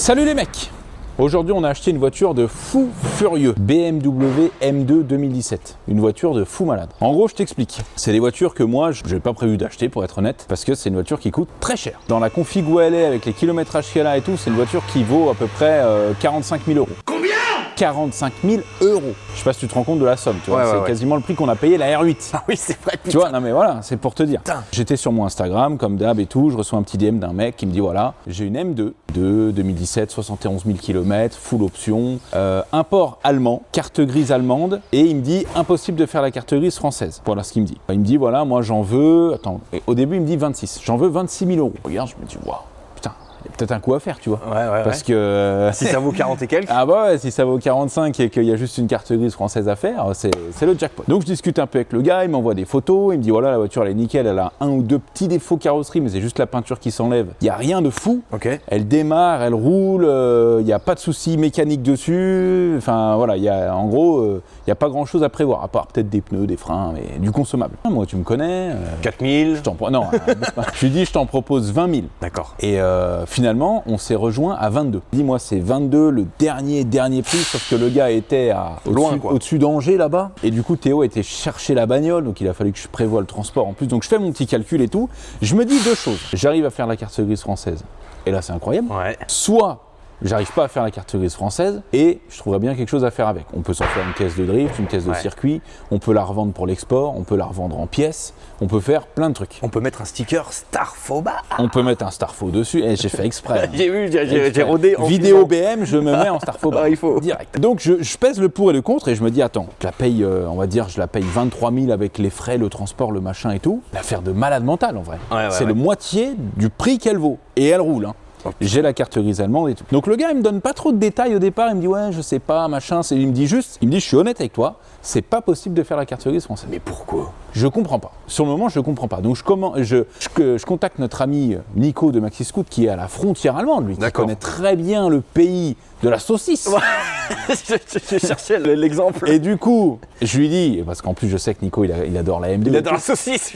Salut les mecs! Aujourd'hui, on a acheté une voiture de fou furieux, BMW M2 2017. Une voiture de fou malade. En gros, je t'explique. C'est des voitures que moi, je n'avais pas prévu d'acheter pour être honnête, parce que c'est une voiture qui coûte très cher. Dans la config où elle est, avec les kilométrages qu'elle a et tout, c'est une voiture qui vaut à peu près 45 000 euros. Combien? 45 000 euros. Je sais pas si tu te rends compte de la somme, tu vois. C'est quasiment le prix qu'on a payé la R8. Ah oui, c'est vrai. Putain. Tu vois, non mais voilà, c'est pour te dire. Putain. J'étais sur mon Instagram, comme d'hab et tout, je reçois un petit DM d'un mec qui me dit voilà, j'ai une M2 de 2017, 71 000 km, full option, import allemand, carte grise allemande, et il me dit impossible de faire la carte grise française. Voilà ce qu'il me dit. Il me dit voilà, moi j'en veux, attends, au début il me dit 26, j'en veux 26 000 euros. Regarde, je me dis waouh. Il y a peut-être un coup à faire, tu vois. Parce que... si ça vaut 40 et quelques. Ah bah ouais, si ça vaut 45 et qu'il y a juste une carte grise française à faire, c'est le jackpot. Donc je discute un peu avec le gars, il m'envoie des photos, il me dit voilà, la voiture elle est nickel, elle a un ou deux petits défauts carrosserie, mais c'est juste la peinture qui s'enlève. Il n'y a rien de fou. Okay. Elle démarre, elle roule, il n'y a pas de soucis mécaniques dessus. Enfin voilà, en gros, il n'y a pas grand chose à prévoir, à part peut-être des pneus, des freins, mais du consommable. Moi, tu me connais. 4000. Non, je lui dis je t'en propose 20 000. D'accord. Et finalement, on s'est rejoint à 22. Dis-moi, c'est 22 le dernier prix, sauf que le gars était au-dessus d'Angers là-bas. Et du coup, Théo était chercher la bagnole, donc il a fallu que je prévoie le transport en plus. Donc je fais mon petit calcul et tout. Je me dis deux choses. J'arrive à faire la carte grise française. Et là, c'est incroyable. Ouais. Soit j'arrive pas à faire la carte grise française et je trouverais bien quelque chose à faire avec. On peut s'en faire une caisse de drift, une caisse de circuit, on peut la revendre pour l'export, on peut la revendre en pièces, on peut faire plein de trucs. On peut mettre un sticker Starfoba. On peut mettre un Starfo dessus, et j'ai fait exprès. J'ai vu, j'ai rodé en vidéo BM, je me mets en Starfoba. Il faut. Direct. Donc je pèse le pour et le contre et je me dis attends, je la paye, on va dire, je la paye 23 000 avec les frais, le transport, le machin et tout. L'affaire de malade mental en vrai. C'est le moitié du prix qu'elle vaut et elle roule. Hein. J'ai la carte grise allemande et tout. Donc le gars il me donne pas trop de détails au départ, il me dit ouais je sais pas machin, il me dit je suis honnête avec toi, c'est pas possible de faire la carte grise française. Mais pourquoi? Je comprends pas. Sur le moment je comprends pas. Donc je contacte notre ami Nico de Maxi Scoot qui est à la frontière allemande, lui, qui connaît très bien le pays de la saucisse. je cherchais l'exemple. Et du coup, je lui dis, parce qu'en plus je sais que Nico il adore la M2. Il adore la saucisse.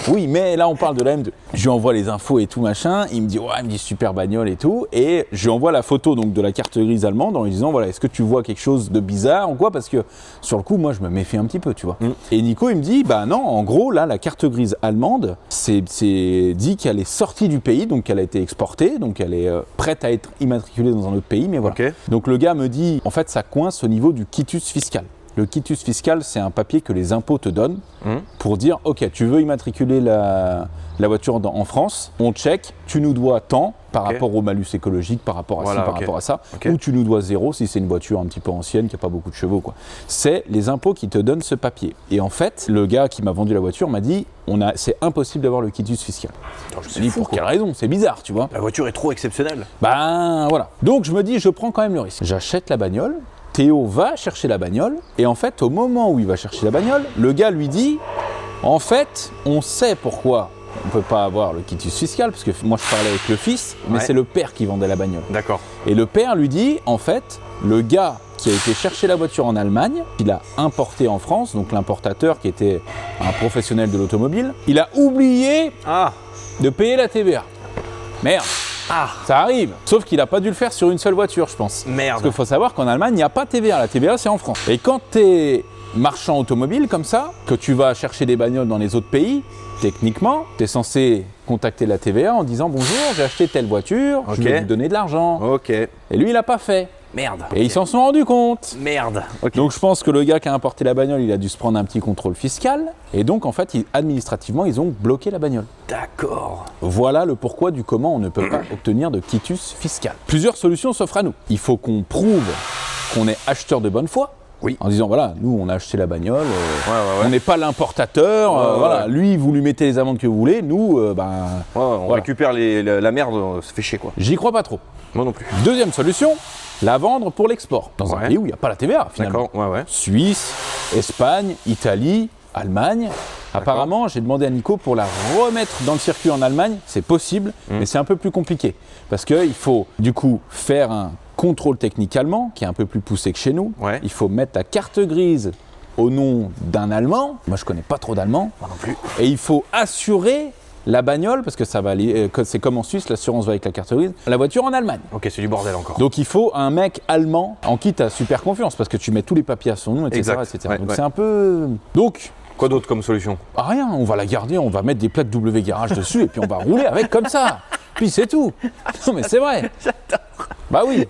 Oui, mais là on parle de la M2. Je lui envoie les infos et tout machin. Il me dit ouais, il me dit super bagnole et tout. Et je lui envoie la photo donc de la carte grise allemande en lui disant voilà, est-ce que tu vois quelque chose de bizarre ou quoi? Parce que sur le coup, moi je me méfie un petit peu, tu vois. Et Nico il me dit bah non, en gros là la carte grise allemande, c'est dit qu'elle est sortie du pays, donc qu'elle a été exportée, donc elle est prête à être immatriculée dans un autre pays, mais voilà. Donc le gars me dit en fait ça coince au niveau du quitus fiscal. Le quitus fiscal, c'est un papier que les impôts te donnent pour dire ok, tu veux immatriculer la voiture en France, on check, tu nous dois tant par rapport au malus écologique, par rapport à par rapport à ça, ou tu nous dois 0 si c'est une voiture un petit peu ancienne qui n'a pas beaucoup de chevaux, quoi. C'est les impôts qui te donnent ce papier. Et en fait, le gars qui m'a vendu la voiture m'a dit c'est impossible d'avoir le quitus fiscal. Alors, je me suis dit pour quelle raison? C'est bizarre, tu vois. La voiture est trop exceptionnelle. Ben voilà. Donc je me dis je prends quand même le risque. J'achète la bagnole. Théo va chercher la bagnole et en fait au moment où il va chercher la bagnole, le gars lui dit en fait on sait pourquoi on ne peut pas avoir le quitus fiscal parce que moi je parlais avec le fils mais c'est le père qui vendait la bagnole. D'accord. Et le père lui dit en fait le gars qui a été chercher la voiture en Allemagne, il a importé en France, donc l'importateur qui était un professionnel de l'automobile, il a oublié de payer la TVA. Merde. Ça arrive, sauf qu'il n'a pas dû le faire sur une seule voiture, je pense. Merde. Parce qu'il faut savoir qu'en Allemagne, il n'y a pas TVA. La TVA, c'est en France. Et quand tu es marchand automobile comme ça, que tu vas chercher des bagnoles dans les autres pays, techniquement, tu es censé contacter la TVA en disant « Bonjour, j'ai acheté telle voiture, je vais vous donner de l'argent. » Et lui, il n'a pas fait. Merde. Et ils s'en sont rendus compte. Merde. Donc je pense que le gars qui a importé la bagnole, il a dû se prendre un petit contrôle fiscal. Et donc en fait, administrativement, ils ont bloqué la bagnole. D'accord. Voilà le pourquoi du comment on ne peut pas obtenir de quitus fiscal. Plusieurs solutions s'offrent à nous. Il faut qu'on prouve qu'on est acheteur de bonne foi. Oui. En disant voilà, nous on a acheté la bagnole, on n'est pas l'importateur, voilà, lui vous lui mettez les amendes que vous voulez, nous on récupère la merde, on se fait chier quoi. J'y crois pas trop. Moi non plus. Deuxième solution, la vendre pour l'export dans un pays où il n'y a pas la TVA finalement. D'accord, Suisse, Espagne, Italie, Allemagne. Apparemment, j'ai demandé à Nico pour la remettre dans le circuit en Allemagne, c'est possible, mais c'est un peu plus compliqué parce qu'il faut du coup faire un contrôle technique allemand qui est un peu plus poussé que chez nous. Il faut mettre la carte grise au nom d'un Allemand. Moi, je connais pas trop d'allemand. Moi non plus. Et il faut assurer la bagnole, parce que ça va aller, c'est comme en Suisse, l'assurance va avec la carte grise, la voiture en Allemagne. Ok, c'est du bordel encore. Donc il faut un mec allemand en qui tu as super confiance, parce que tu mets tous les papiers à son nom, etc. Exact. etc. Ouais, Donc ouais. c'est un peu... Donc... Quoi d'autre comme solution? Rien, on va la garder, on va mettre des plaques W Garage dessus et puis on va rouler avec comme ça. Puis c'est tout. Non mais c'est vrai. Bah oui.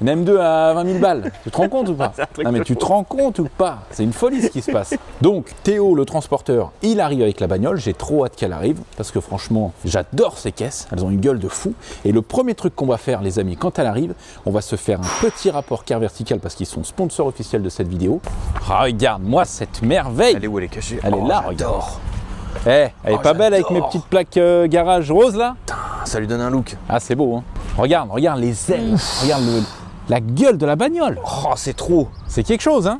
Une M2 à 20 000 balles. Tu te rends compte ou pas? Non mais tu te rends compte ou pas? C'est une folie ce qui se passe. Donc Théo, le transporteur, il arrive avec la bagnole. J'ai trop hâte qu'elle arrive parce que franchement, j'adore ces caisses. Elles ont une gueule de fou. Et le premier truc qu'on va faire, les amis, quand elle arrive, on va se faire un petit rapport Car Vertical parce qu'ils sont sponsors officiels de cette vidéo. Ah, regarde-moi cette merveille. Elle est où? Elle est cachée? Elle est là, regarde. Elle est Oh, pas belle avec mes j'adore. petites plaques garage roses là? Ça lui donne un look. Ah c'est beau hein. Regarde les ailes, regarde la gueule de la bagnole. Oh, c'est trop. C'est quelque chose hein.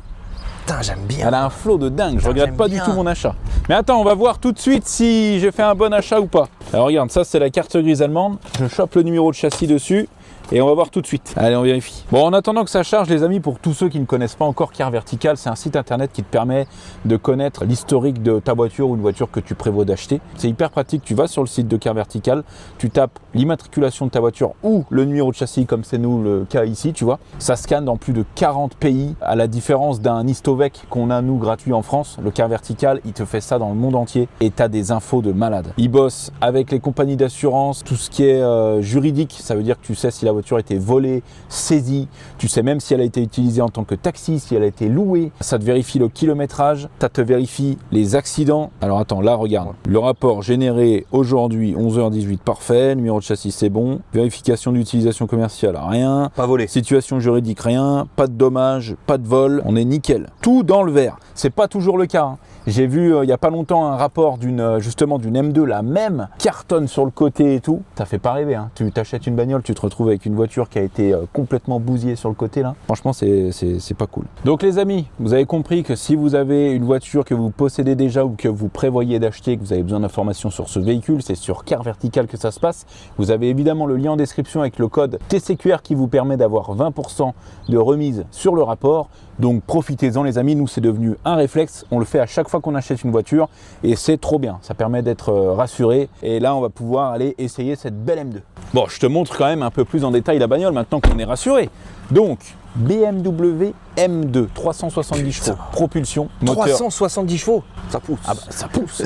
Putain, j'aime bien. Elle a un flot de dingue, je regrette j'aime pas bien. du tout mon achat. Mais attends, on va voir tout de suite si j'ai fait un bon achat ou pas. Alors regarde, ça c'est la carte grise allemande. Je chope le numéro de châssis dessus. Et on va voir tout de suite. Allez, on vérifie. Bon, en attendant que ça charge, les amis, pour tous ceux qui ne connaissent pas encore Car Vertical, c'est un site internet qui te permet de connaître l'historique de ta voiture ou une voiture que tu prévois d'acheter. C'est hyper pratique. Tu vas sur le site de Car Vertical, tu tapes l'immatriculation de ta voiture ou le numéro de châssis, comme c'est nous le cas ici, tu vois. Ça scanne dans plus de 40 pays, à la différence d'un Istovec qu'on a, nous, gratuit en France. Le Car Vertical, il te fait ça dans le monde entier et tu as des infos de malade. Il bosse avec les compagnies d'assurance, tout ce qui est juridique. Ça veut dire que tu sais si la voiture a été volée, saisie, tu sais même si elle a été utilisée en tant que taxi, si elle a été louée, ça te vérifie le kilométrage, ça te vérifie les accidents. Alors attends, là regarde, le rapport généré aujourd'hui 11h18 parfait, numéro de châssis c'est bon, vérification d'utilisation commerciale rien, Pas volé. situation juridique rien, pas de dommages, pas de vol, on est nickel. Tout dans le vert, c'est pas toujours le cas hein. J'ai vu il y a pas longtemps un rapport justement d'une M2, la même, cartonne sur le côté et tout. Ça fait pas rêver, hein. Tu t'achètes une bagnole, tu te retrouves avec une voiture qui a été complètement bousillée sur le côté là. Franchement, c'est pas cool. Donc les amis, vous avez compris que si vous avez une voiture que vous possédez déjà ou que vous prévoyez d'acheter, que vous avez besoin d'informations sur ce véhicule, c'est sur Car Vertical que ça se passe. Vous avez évidemment le lien en description avec le code TCQR qui vous permet d'avoir 20% de remise sur le rapport. Donc profitez-en les amis, nous c'est devenu un réflexe, on le fait à chaque fois qu'on achète une voiture et c'est trop bien, ça permet d'être rassuré et là on va pouvoir aller essayer cette belle M2. Bon, je te montre quand même un peu plus en détail la bagnole maintenant qu'on est rassuré. Donc BMW M2, 370 chevaux, propulsion, moteur. 370 chevaux. Ça pousse. Ah bah ça pousse,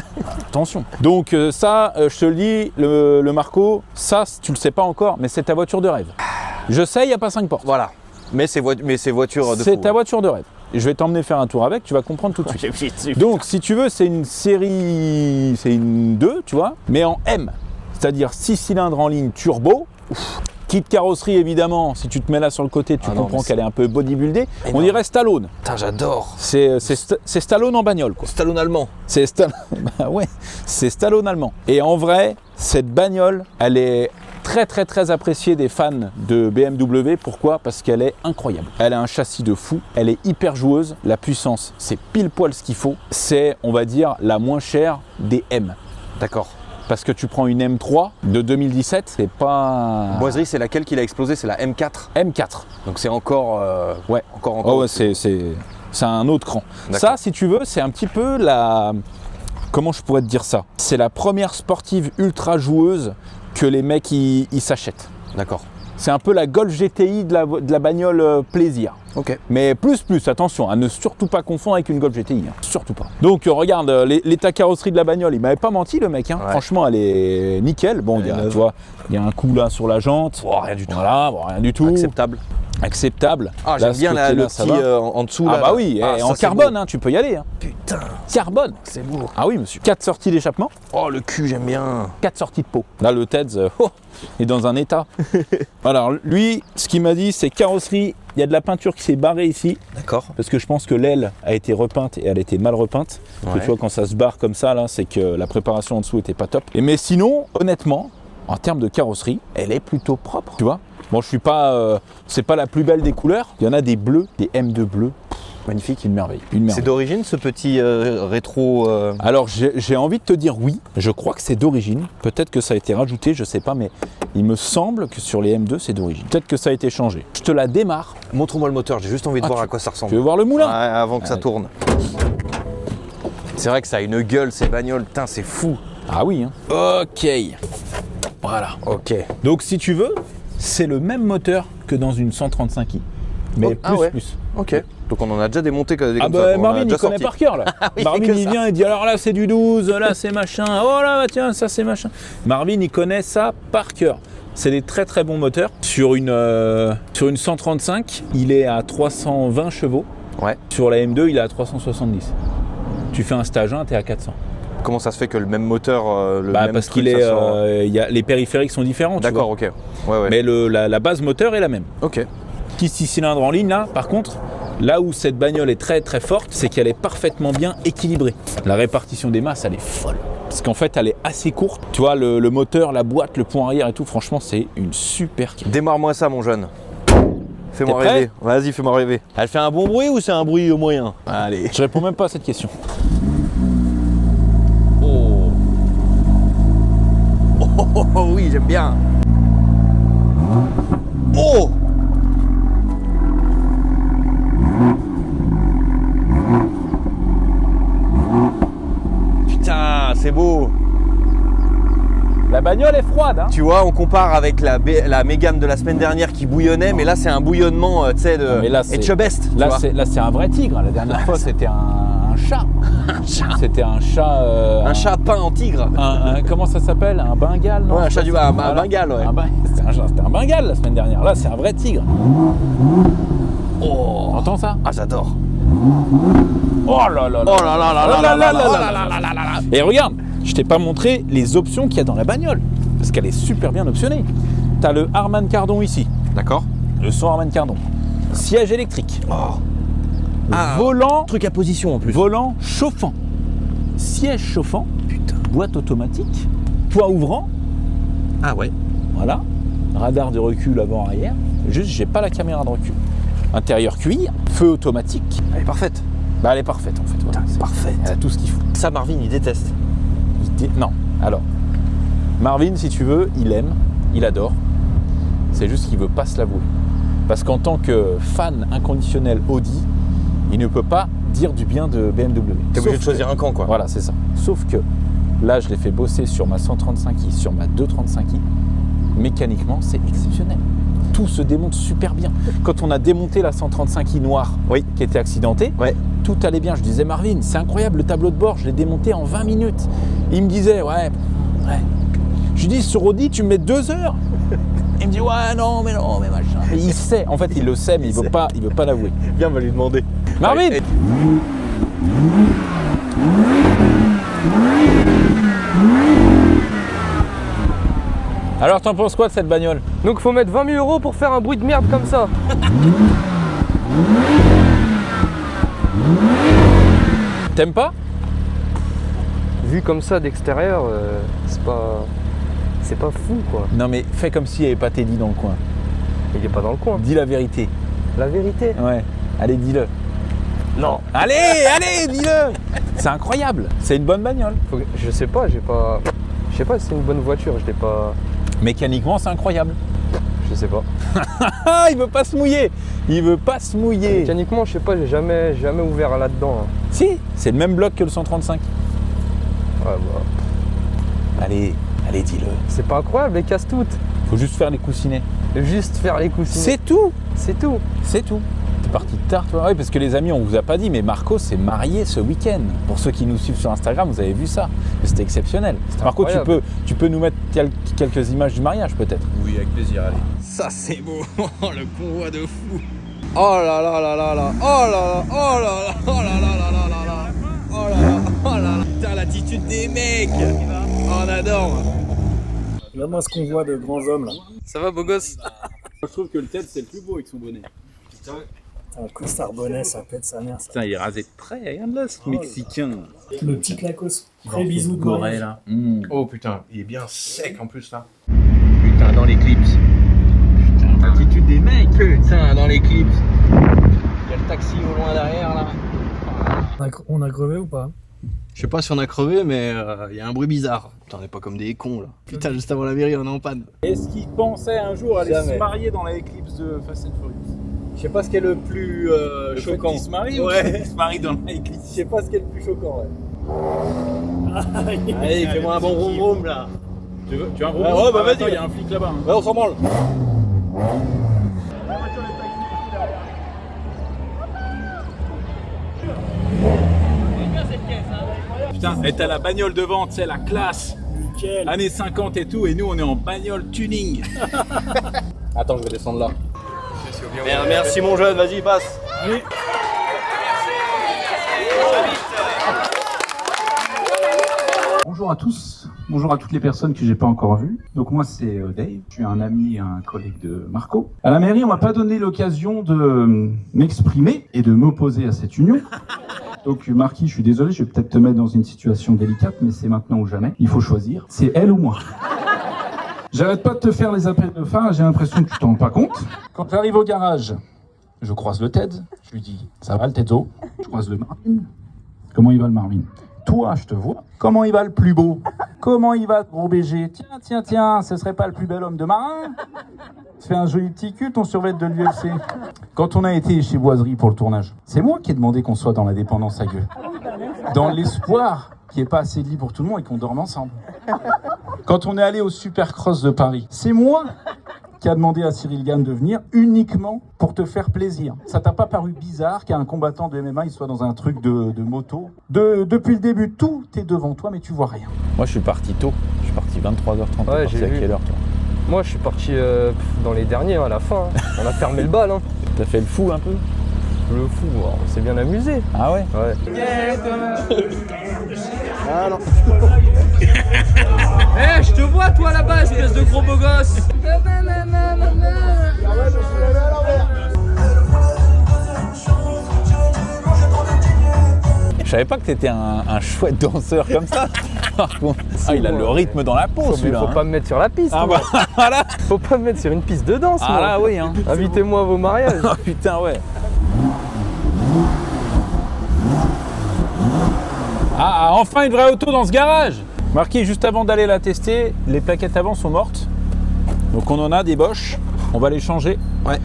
attention. Donc ça, je te le dis, le Marco, ça tu le sais pas encore, mais c'est ta voiture de rêve. Je sais, il n'y a pas 5 portes. Voilà. Mais c'est voiture de C'est fou, ta hein. voiture de rêve. Je vais t'emmener faire un tour avec, tu vas comprendre tout de suite. Donc, si tu veux, c'est une série, c'est une 2, tu vois, mais en M. C'est-à-dire 6 cylindres en ligne turbo. Kit carrosserie, évidemment, si tu te mets là sur le côté, tu comprends qu'elle est un peu bodybuildée. On dirait Stallone. Putain, j'adore. C'est Stallone en bagnole, quoi. Stallone allemand. C'est bah ouais, c'est Stallone allemand. Et en vrai, cette bagnole, elle est très appréciée des fans de BMW. Pourquoi? Parce qu'elle est incroyable. Elle a un châssis de fou, elle est hyper joueuse, la puissance, c'est pile poil ce qu'il faut. C'est, on va dire, la moins chère des M. D'accord. Parce que tu prends une M3 de 2017, c'est pas... Boiserie, c'est laquelle qu'il a explosé? C'est la M4. M4. Donc c'est encore... Ouais. Encore. Oh ouais, c'est un autre cran. Ça, si tu veux, c'est un petit peu la... Comment je pourrais te dire ça? C'est la première sportive ultra joueuse que les mecs ils s'achètent. D'accord. C'est un peu la Golf GTI de la bagnole plaisir. Ok. Mais plus, attention, à ne surtout pas confondre avec une Golf GTI, hein. Surtout pas. Donc regarde, l'état carrosserie de la bagnole, il m'avait pas menti le mec, hein. Ouais. Franchement elle est nickel. Bon, tu vois, il y a un coup là sur la jante. Oh, rien du tout. Voilà, bon, rien du tout. Acceptable. Ah, Là, j'aime ce bien côté-là, le ça petit va. en dessous. Ah là. bah oui, Ah, et ça, en c'est carbone, beau. hein, tu peux y aller. Hein. Putain, Carbone. c'est beau. Ah oui monsieur. 4 sorties d'échappement, Oh, le cul, j'aime bien. 4 sorties de peau. Là le TEDS est dans un état. Alors lui, ce qu'il m'a dit, c'est carrosserie, il y a de la peinture qui s'est barrée ici. D'accord. Parce que je pense que l'aile a été repeinte et elle était mal repeinte. Parce que tu vois, quand ça se barre comme ça, là, c'est que la préparation en dessous était pas top. Mais sinon, honnêtement, en termes de carrosserie, elle est plutôt propre. Tu vois? Bon, je suis pas, c'est pas la plus belle des couleurs. Il y en a des bleus, des M2 bleus. Magnifique, une merveille. C'est d'origine ce petit rétro Alors j'ai envie de te dire oui, je crois que c'est d'origine. Peut-être que ça a été rajouté, je sais pas, mais il me semble que sur les M2 c'est d'origine. Peut-être que ça a été changé. Je te la démarre. Montre-moi le moteur, j'ai juste envie de voir à quoi ça ressemble. Tu veux voir le moulin? Ouais, avant que ça Allez. tourne. C'est vrai que ça a une gueule ces bagnoles, putain c'est fou. Ah oui, hein. Ok. Voilà. Ok. Donc si tu veux, c'est le même moteur que dans une 135i. Mais plus. Ok. Donc on en a déjà démonté des Ah comme bah ça. On en a Marvin, il déjà connaît sorti. par cœur là. Oui, Marvin, que il ça. vient et dit alors là c'est du 12, là c'est machin, oh là bah, tiens ça c'est machin. Marvin, il connaît ça par cœur. C'est des très très bons moteurs. Sur une 135, il est à 320 chevaux. Ouais. Sur la M2, il est à 370. Tu fais un stage 1, t'es à 400. Comment ça se fait que le même moteur, le même Parce truc, qu'il est, ça sort- les périphériques sont différents. tu D'accord, vois. ok. Ouais. Mais la base moteur est la même. Ok. Petit 6 cylindres en ligne là, par contre, là où cette bagnole est très très forte, c'est qu'elle est parfaitement bien équilibrée. La répartition des masses, elle est folle. Parce qu'en fait, elle est assez courte. Tu vois, le moteur, la boîte, le pont arrière et tout, franchement, c'est une super kit. Démarre-moi ça, mon jeune. Fais-moi T'es prêt rêver. Vas-y, fais-moi rêver. Elle fait un bon bruit ou c'est un bruit moyen? Allez. Je réponds même pas à cette question. Oh oui, j'aime bien. Oh! Putain, c'est beau. La bagnole est froide, hein. Tu vois, on compare avec la Mégane de la semaine dernière qui bouillonnait, mais là c'est un bouillonnement, tu sais, de Mais là, c'est- Etchebest. tu Là, vois. c'est un vrai tigre. La dernière fois, c'était un chat. C'était un chat. Un chat peint en tigre. Comment ça s'appelle? Un bengale, non? Ouais, un chat Voilà. un bengale, ouais. C'était un bengale la semaine dernière. Là, c'est un vrai tigre. Oh, T'entends ça? ah j'adore. Oh là là là. Oh là là là là là là là là là. Et regarde, je t'ai pas montré les options qu'il y a dans la bagnole. Parce qu'elle est super bien optionnée. T'as le Harman Kardon ici. D'accord. Le son Harman Kardon. Siège électrique. Oh. Volant. Truc à position en plus. Volant chauffant. Siège chauffant. Putain. Boîte automatique. Toit ouvrant. Ah ouais. Voilà. Radar de recul avant-arrière. Juste, j'ai pas la caméra de recul. Intérieur cuir. Feu automatique. Elle est parfaite. Bah, elle est parfaite en fait. Voilà. Putain, C'est parfaite. Elle a tout ce qu'il faut. Ça, Marvin, il déteste. Non. Alors, Marvin, si tu veux, il aime, il adore. C'est juste qu'il veut pas se l'avouer. Parce qu'en tant que fan inconditionnel Audi, il ne peut pas dire du bien de BMW. T'es obligé Sauf de choisir que- un camp, quoi. Voilà, c'est ça. Sauf que là, je l'ai fait bosser sur ma 135i, sur ma 235i. Mécaniquement, c'est exceptionnel. Tout se démonte super bien. Quand on a démonté la 135i noire Oui. qui était accidentée, Ouais. tout allait bien. Je disais, Marvin, c'est incroyable, le tableau de bord, je l'ai démonté en 20 minutes. Il me disait, ouais. Je lui dis, sur Audi, tu me mets 2 heures. Il me dit, ouais, non, mais machin. Et il sait, en fait, il le sait, mais il veut pas l'avouer. Viens, on va lui demander. Marvin Ouais, Alors, t'en penses quoi de cette bagnole? Donc faut mettre 20 000 € pour faire un bruit de merde comme ça. T'aimes pas? Vu comme ça d'extérieur, c'est pas fou quoi. Non, mais fais comme s'il n'y avait pas Teddy dans le coin. Il est pas dans le coin. Dis la vérité. La vérité. Ouais, allez, dis-le. Non. Allez, dis-le. C'est incroyable, c'est une bonne bagnole. Je sais pas, je sais pas si c'est une bonne voiture, je l'ai pas. Mécaniquement, c'est incroyable. Je sais pas. Ah, il veut pas se mouiller. Il veut pas se mouiller. Mécaniquement, je sais pas, j'ai jamais ouvert là-dedans. Hein. Si, c'est le même bloc que le 135. Ouais, bah, Allez, dis-le. c'est pas incroyable, les casse toutes. Faut juste faire les coussinets. Juste faire les coussinets. C'est tout. C'est tout. C'est tout. T'es parti tard, toi. Oui, parce que les amis, on vous a pas dit, mais Marco s'est marié ce week-end. Pour ceux qui nous suivent sur Instagram, vous avez vu ça. C'était exceptionnel. Marco, incroyable. tu peux nous mettre quelques images du mariage, peut-être. Oui, avec plaisir, allez. Ça c'est beau, le convoi de fou. Oh là là là là là, oh là là, oh là là, oh là là là là là là, oh là là, oh là là. Putain, l'attitude des mecs, on adore. Regarde-moi ce qu'on voit de grands hommes là. Ça va beau gosse? Je trouve que le Ted, c'est le plus beau avec son bonnet. Un costard bonnet, ça pète sa mère ça. Putain, il est rasé de près. Regarde là, ce Mexicain. Le petit clacos, très bisou de mariage. là. Oh putain, il est bien sec en plus là. Putain, dans l'éclipse. Putain, l'attitude des mecs. Putain, dans l'éclipse. Il y a le taxi au loin derrière là. On a crevé ou pas? Je sais pas si on a crevé, mais il y a un bruit bizarre. Putain, on est pas comme des cons là. Putain, juste avant la mairie, on est en panne. Est-ce qu'il pensait un jour aller Jamais. se marier dans l'éclipse de Fast and Furious? Je sais pas ce qui est le plus Le choquant. fait qu'il se marie ou Ouais. qu'il se marie dans l'éclipse? Je sais pas ce qui est le plus choquant, ouais. Allez, fais-moi un bon vroom vroom là. Tu veux un gros Ouais, bah vas-y. Il y a un flic là-bas. Ouais, on s'en branle. Putain, et t'as la bagnole devant, tu sais, la classe. Nickel. Années 50 et tout, et nous on est en bagnole tuning. Attends, je vais descendre là. Merci mon jeune, vas-y, passe. Bonjour à tous, bonjour à toutes les personnes que j'ai pas encore vues. Donc moi c'est Dave, je suis un ami et un collègue de Marco. À la mairie on m'a pas donné l'occasion de m'exprimer et de m'opposer à cette union. Donc Marquis, je suis désolé, je vais peut-être te mettre dans une situation délicate, mais c'est maintenant ou jamais. Il faut choisir, c'est elle ou moi. J'arrête pas de te faire les appels de phare, j'ai l'impression que tu t'en rends pas compte. Quand tu arrives au garage, je croise le Ted, je lui dis « Ça va le Tedzo ?» Je croise le Marvin. « Comment il va le Marvin ?» Toi, je te vois. Comment il va le plus beau? Comment il va, gros BG? Tiens, ce serait pas le plus bel homme de marin? Tu fais un joli petit cul, ton survêt de l'UFC. Quand on a été chez Boiserie pour le tournage, c'est moi qui ai demandé qu'on soit dans la dépendance à gueule. Dans l'espoir qu'il n'y ait pas assez de lit pour tout le monde et qu'on dorme ensemble. Quand on est allé au Supercross de Paris, c'est moi qui a demandé à Cyril Gann de venir uniquement pour te faire plaisir. Ça t'a pas paru bizarre qu'un combattant de MMA il soit dans un truc de moto? Depuis le début, tout est devant toi, mais tu vois rien. Moi je suis parti tôt, je suis parti 23h30. Ouais, T'es j'ai parti à vu. quelle heure toi? Moi, je suis parti dans les derniers, à la fin. Hein. On a fermé le bal. Hein. T'as fait le fou un peu? Le fou, on s'est bien amusé. Ah ouais? Ouais. Eh, je te vois, toi, là-bas, espèce de gros beau gosse. Je savais pas que t'étais un chouette danseur comme ça. Par contre, il a le rythme dans la peau celui-là. Faut hein. pas me mettre sur la piste. Ah moi. bah voilà. Faut pas me mettre sur une piste de danse. Ah moi. là oui hein. Invitez-moi à vos mariages. Oh putain ouais. Ah enfin une vraie auto dans ce garage. Marquis, juste avant d'aller la tester, les plaquettes avant sont mortes. Donc on en a des Bosch. On va les changer. Ouais.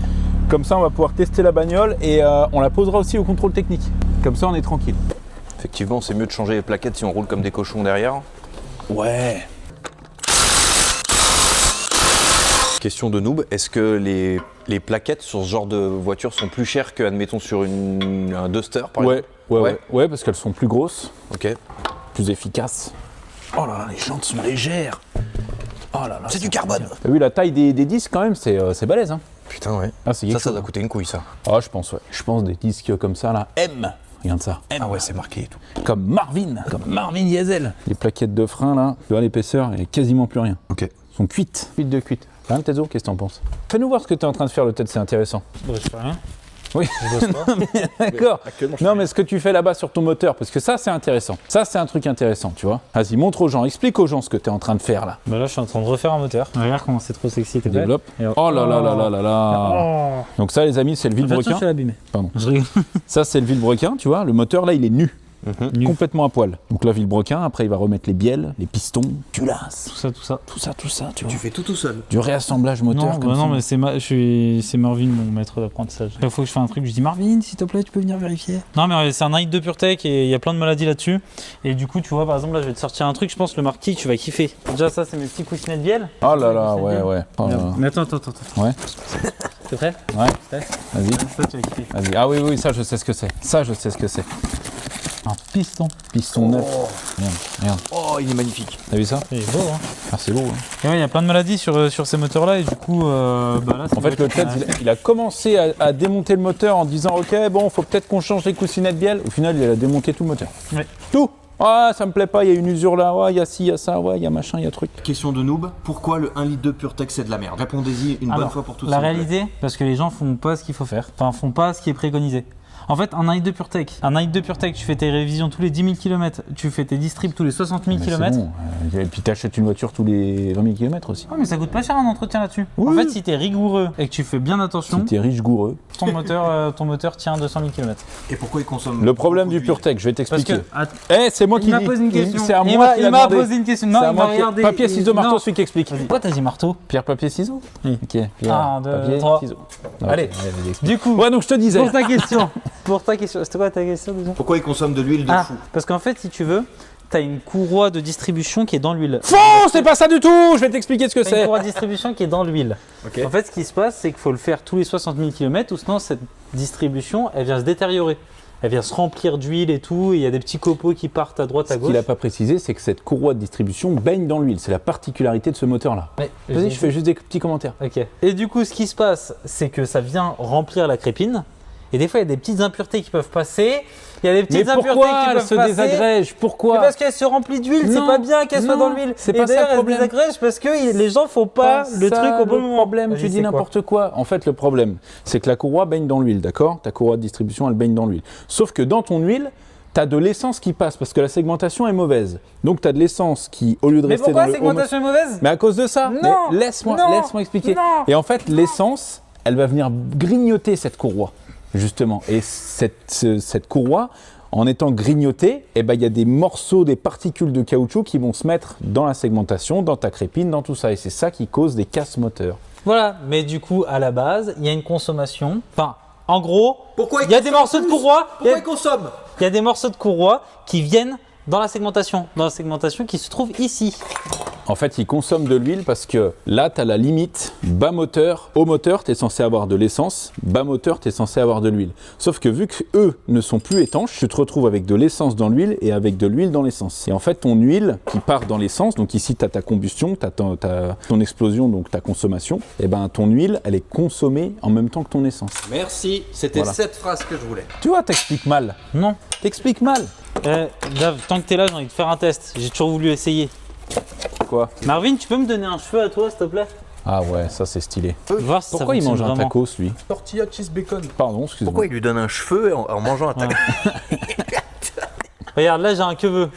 Comme ça on va pouvoir tester la bagnole et on la posera aussi au contrôle technique. Comme ça on est tranquille. Effectivement, c'est mieux de changer les plaquettes si on roule comme des cochons derrière. Ouais. Question de noob, est-ce que les plaquettes sur ce genre de voiture sont plus chères que, admettons, sur un Duster par exemple? Ouais, parce qu'elles sont plus grosses, Ok. plus efficaces. Oh là là, les jantes sont légères. Oh là là. C'est du carbone. T'as vu la taille des disques quand même, c'est balèze hein. Putain, ouais. Ah, c'est quelque Ça chose. doit coûter une couille, ça. Ah, je pense, ouais. Je pense des disques comme ça, là. M. Regarde ça. M. Ah ouais, c'est marqué et tout. Comme Marvin Diesel. Les plaquettes de frein, là, tu vois l'épaisseur, il n'y a quasiment plus rien. Ok. Elles sont cuites. Cuites de cuites. Hein, Tezo, qu'est-ce que t'en penses? Fais-nous voir ce que t'es en train de faire, le tête, c'est intéressant. Bah, je fais rien. Oui. Je bosse pas. D'accord. Non, mais ce que tu fais là-bas sur ton moteur, parce que ça, c'est intéressant. Ça, c'est un truc intéressant, tu vois. Vas-y, montre aux gens, explique aux gens ce que t'es en train de faire, là. Bah là, je suis en train de refaire un moteur. Regarde comment c'est trop sexy. T'es prêt? Développe. Et Oh là là là là là là. Oh. Donc ça, les amis, c'est le vilebrequin. Je vais l'abîmer. Pardon. Je rigole. Ça, c'est le vilebrequin, tu vois. Le moteur, là, il est nu. Nu. Complètement à poil. Donc là, vilebrequin, après, il va remettre les bielles, les pistons, culasse. Tout ça. Tout ça, tu vois. Tu fais tout seul. Du réassemblage moteur Non, comme bah ça. non, mais c'est Marvin, mon maître d'apprentissage. Chaque fois que je fais un truc, je dis Marvin, s'il te plaît, tu peux venir vérifier. Non, mais c'est un Nike de PureTech et il y a plein de maladies là-dessus. Et du coup, tu vois, par exemple, là, je vais te sortir un truc, je pense, le Marquis, tu vas kiffer. Déjà, ça, c'est mes petits coussinets de bielle. Oh là là, ouais. Oh là là. Mais attends. Ouais, T'es prêt? ouais. Prêt Vas-y, Ça, tu vas kiffer. vas-y. Ah oui, ça, je sais ce que c'est. Un piston. Piston neuf. Regarde. Oh, il est magnifique. T'as vu ça? Il est beau, hein. Ah, c'est lourd. Hein. Et ouais, il y a plein de maladies sur ces moteurs-là et du coup, bah là, c'est En fait, le TED, il a commencé à démonter le moteur en disant ok, bon, faut peut-être qu'on change les coussinets de bielle. Au final, il a démonté tout le moteur. Ouais. Tout. Ah, ça me plaît pas, il y a une usure là, ouais, il y a ci, il y a ça, ouais, il y a machin, il y a truc. Question de noob, pourquoi le 1 litre de PureTech c'est de la merde? Répondez-y une bonne Alors, fois pour toutes. La s'il vous plaît. réalité, parce que les gens font pas ce qu'il faut faire, enfin font pas ce qui est préconisé. En fait, un Nike de PureTech, tu fais tes révisions tous les 10 000 km, tu fais tes distributs tous les 60 000 Mais km. c'est bon. Et puis t'achètes une voiture tous les 20 000 km aussi. Ouais, mais ça coûte pas cher un entretien là-dessus. Oui. En fait, si t'es rigoureux et que tu fais bien attention, Si t'es riche goureux. ton moteur tient 200 000 km. Et pourquoi ils consomment Le problème beaucoup du d'huile? PureTech, je vais Parce t'expliquer. que, Eh, c'est moi qui il m'a dis. posé une question. C'est à moi qui il l'a m'a demandé. posé une question. Non, C'est à il moi m'a qui- regardé. Papier, ciseaux, marteau, Non. celui qui explique. Pourquoi t'as dit marteau? Pierre, papier, ciseaux. Oui. Ok. Pierre, Un, deux, papier, trois. ciseaux. Allez. vas-y, explique. Du coup, Ouais, donc je te disais. pour ta question, Pour ta question, c'était quoi ta question déjà? Pourquoi ils consomment de l'huile de Ah, fou? parce qu'en fait, si tu veux, t'as une courroie de distribution qui est dans l'huile. Faux, c'est pas ça du tout. Je vais t'expliquer ce que T'as une c'est. courroie de distribution qui est dans l'huile. Ok. En fait, ce qui se passe, c'est qu'il faut le faire tous les 60 000 km ou sinon cette distribution, elle vient se détériorer. Elle vient se remplir d'huile et tout, et il y a des petits copeaux qui partent à droite, à Ce gauche. qu'il n'a pas précisé, c'est que cette courroie de distribution baigne dans l'huile. C'est la particularité de ce moteur-là. Mais, Vas-y, je fais juste des petits commentaires. Ok. Et du coup, ce qui se passe, c'est que ça vient remplir la crépine. Et des fois, il y a des petites impuretés qui peuvent passer. Il y a des Mais petites impuretés pourquoi qui elle peuvent se passer. désagrège? Mais Pourquoi? parce qu'elle se remplit d'huile, c'est Non, pas bien qu'elle soit non, dans l'huile. c'est Et pas ça d'ailleurs, le elle se problème. désagrège parce que les gens font pas le truc au bon le moment. problème, Vas-y, tu dis c'est quoi? n'importe quoi. En fait, le problème, c'est que la courroie baigne dans l'huile, d'accord? Ta courroie de distribution, elle baigne dans l'huile. Sauf que dans ton huile, tu as de l'essence qui passe parce que la segmentation est mauvaise. Donc, tu as de l'essence qui, au lieu de Mais rester pourquoi dans la le segmentation est mauvaise? Mais à cause de ça. Non, Mais laisse-moi expliquer. non. Et en fait, l'essence, elle va venir grignoter cette courroie, justement. Et cette courroie, en étant grignotée, eh ben, il y a des morceaux, des particules de caoutchouc qui vont se mettre dans la segmentation, dans ta crépine, dans tout ça. Et c'est ça qui cause des casses moteurs. Voilà, mais du coup, à la base, il y a une consommation. Enfin, en gros, Pourquoi il y a des morceaux de courroie. Il y Pourquoi a- ils consomment? il y a des morceaux de courroie qui viennent dans la segmentation qui se trouve ici. En fait, ils consomment de l'huile parce que là, tu as la limite bas moteur, haut moteur, tu es censé avoir de l'essence, bas moteur, tu es censé avoir de l'huile. Sauf que vu qu'eux ne sont plus étanches, tu te retrouves avec de l'essence dans l'huile et avec de l'huile dans l'essence. Et en fait, ton huile qui part dans l'essence, donc ici, tu as ta combustion, tu as ton explosion, donc ta consommation, et ben ton huile, elle est consommée en même temps que ton essence. Merci, c'était Voilà. cette phrase que je voulais. Tu vois, t'expliques mal. Non. T'expliques mal. Dave, tant que t'es là, j'ai envie de faire un test. J'ai toujours voulu essayer. Quoi? Marvin, tu peux me donner un cheveu à toi, s'il te plaît? Ah ouais, ça c'est stylé. Voir si Pourquoi ça il mange fonctionne un vraiment. tacos, lui? Tortilla cheese bacon. Pardon, excuse-moi. Pourquoi il lui donne un cheveu en mangeant un tac? Regarde, là j'ai un queue.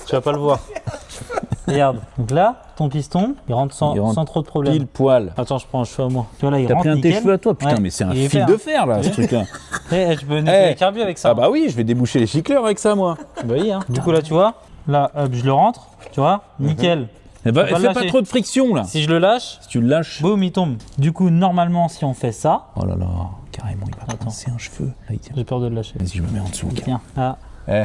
Tu vas pas le voir. Regarde. Donc là, ton piston, il rentre sans, Il rentre sans trop de problème. Pile poil. Attends, je prends un cheveu à moi. Tu vois là, il T'as rentre pris un de tes nickel. cheveux à toi? Putain, Ouais. mais c'est un Il est fil vert. de fer là, ce truc-là. Je peux nettoyer Eh. les carburants avec ça. Ah bah oui, je vais déboucher les gicleurs avec ça, moi. Bah oui, hein. Du coup là, tu vois, là, hop, je le rentre, tu vois, nickel. Eh ben, Faut pas fais le pas lâcher. trop de friction là. Si je le lâche, Si tu le lâches. boum, il tombe. Du coup, normalement, si on fait ça, Oh là là, carrément, il va pincer un cheveu. Là, il tient. j'ai peur de le lâcher. Vas-y, je me mets en dessous. Tiens, ah. Eh.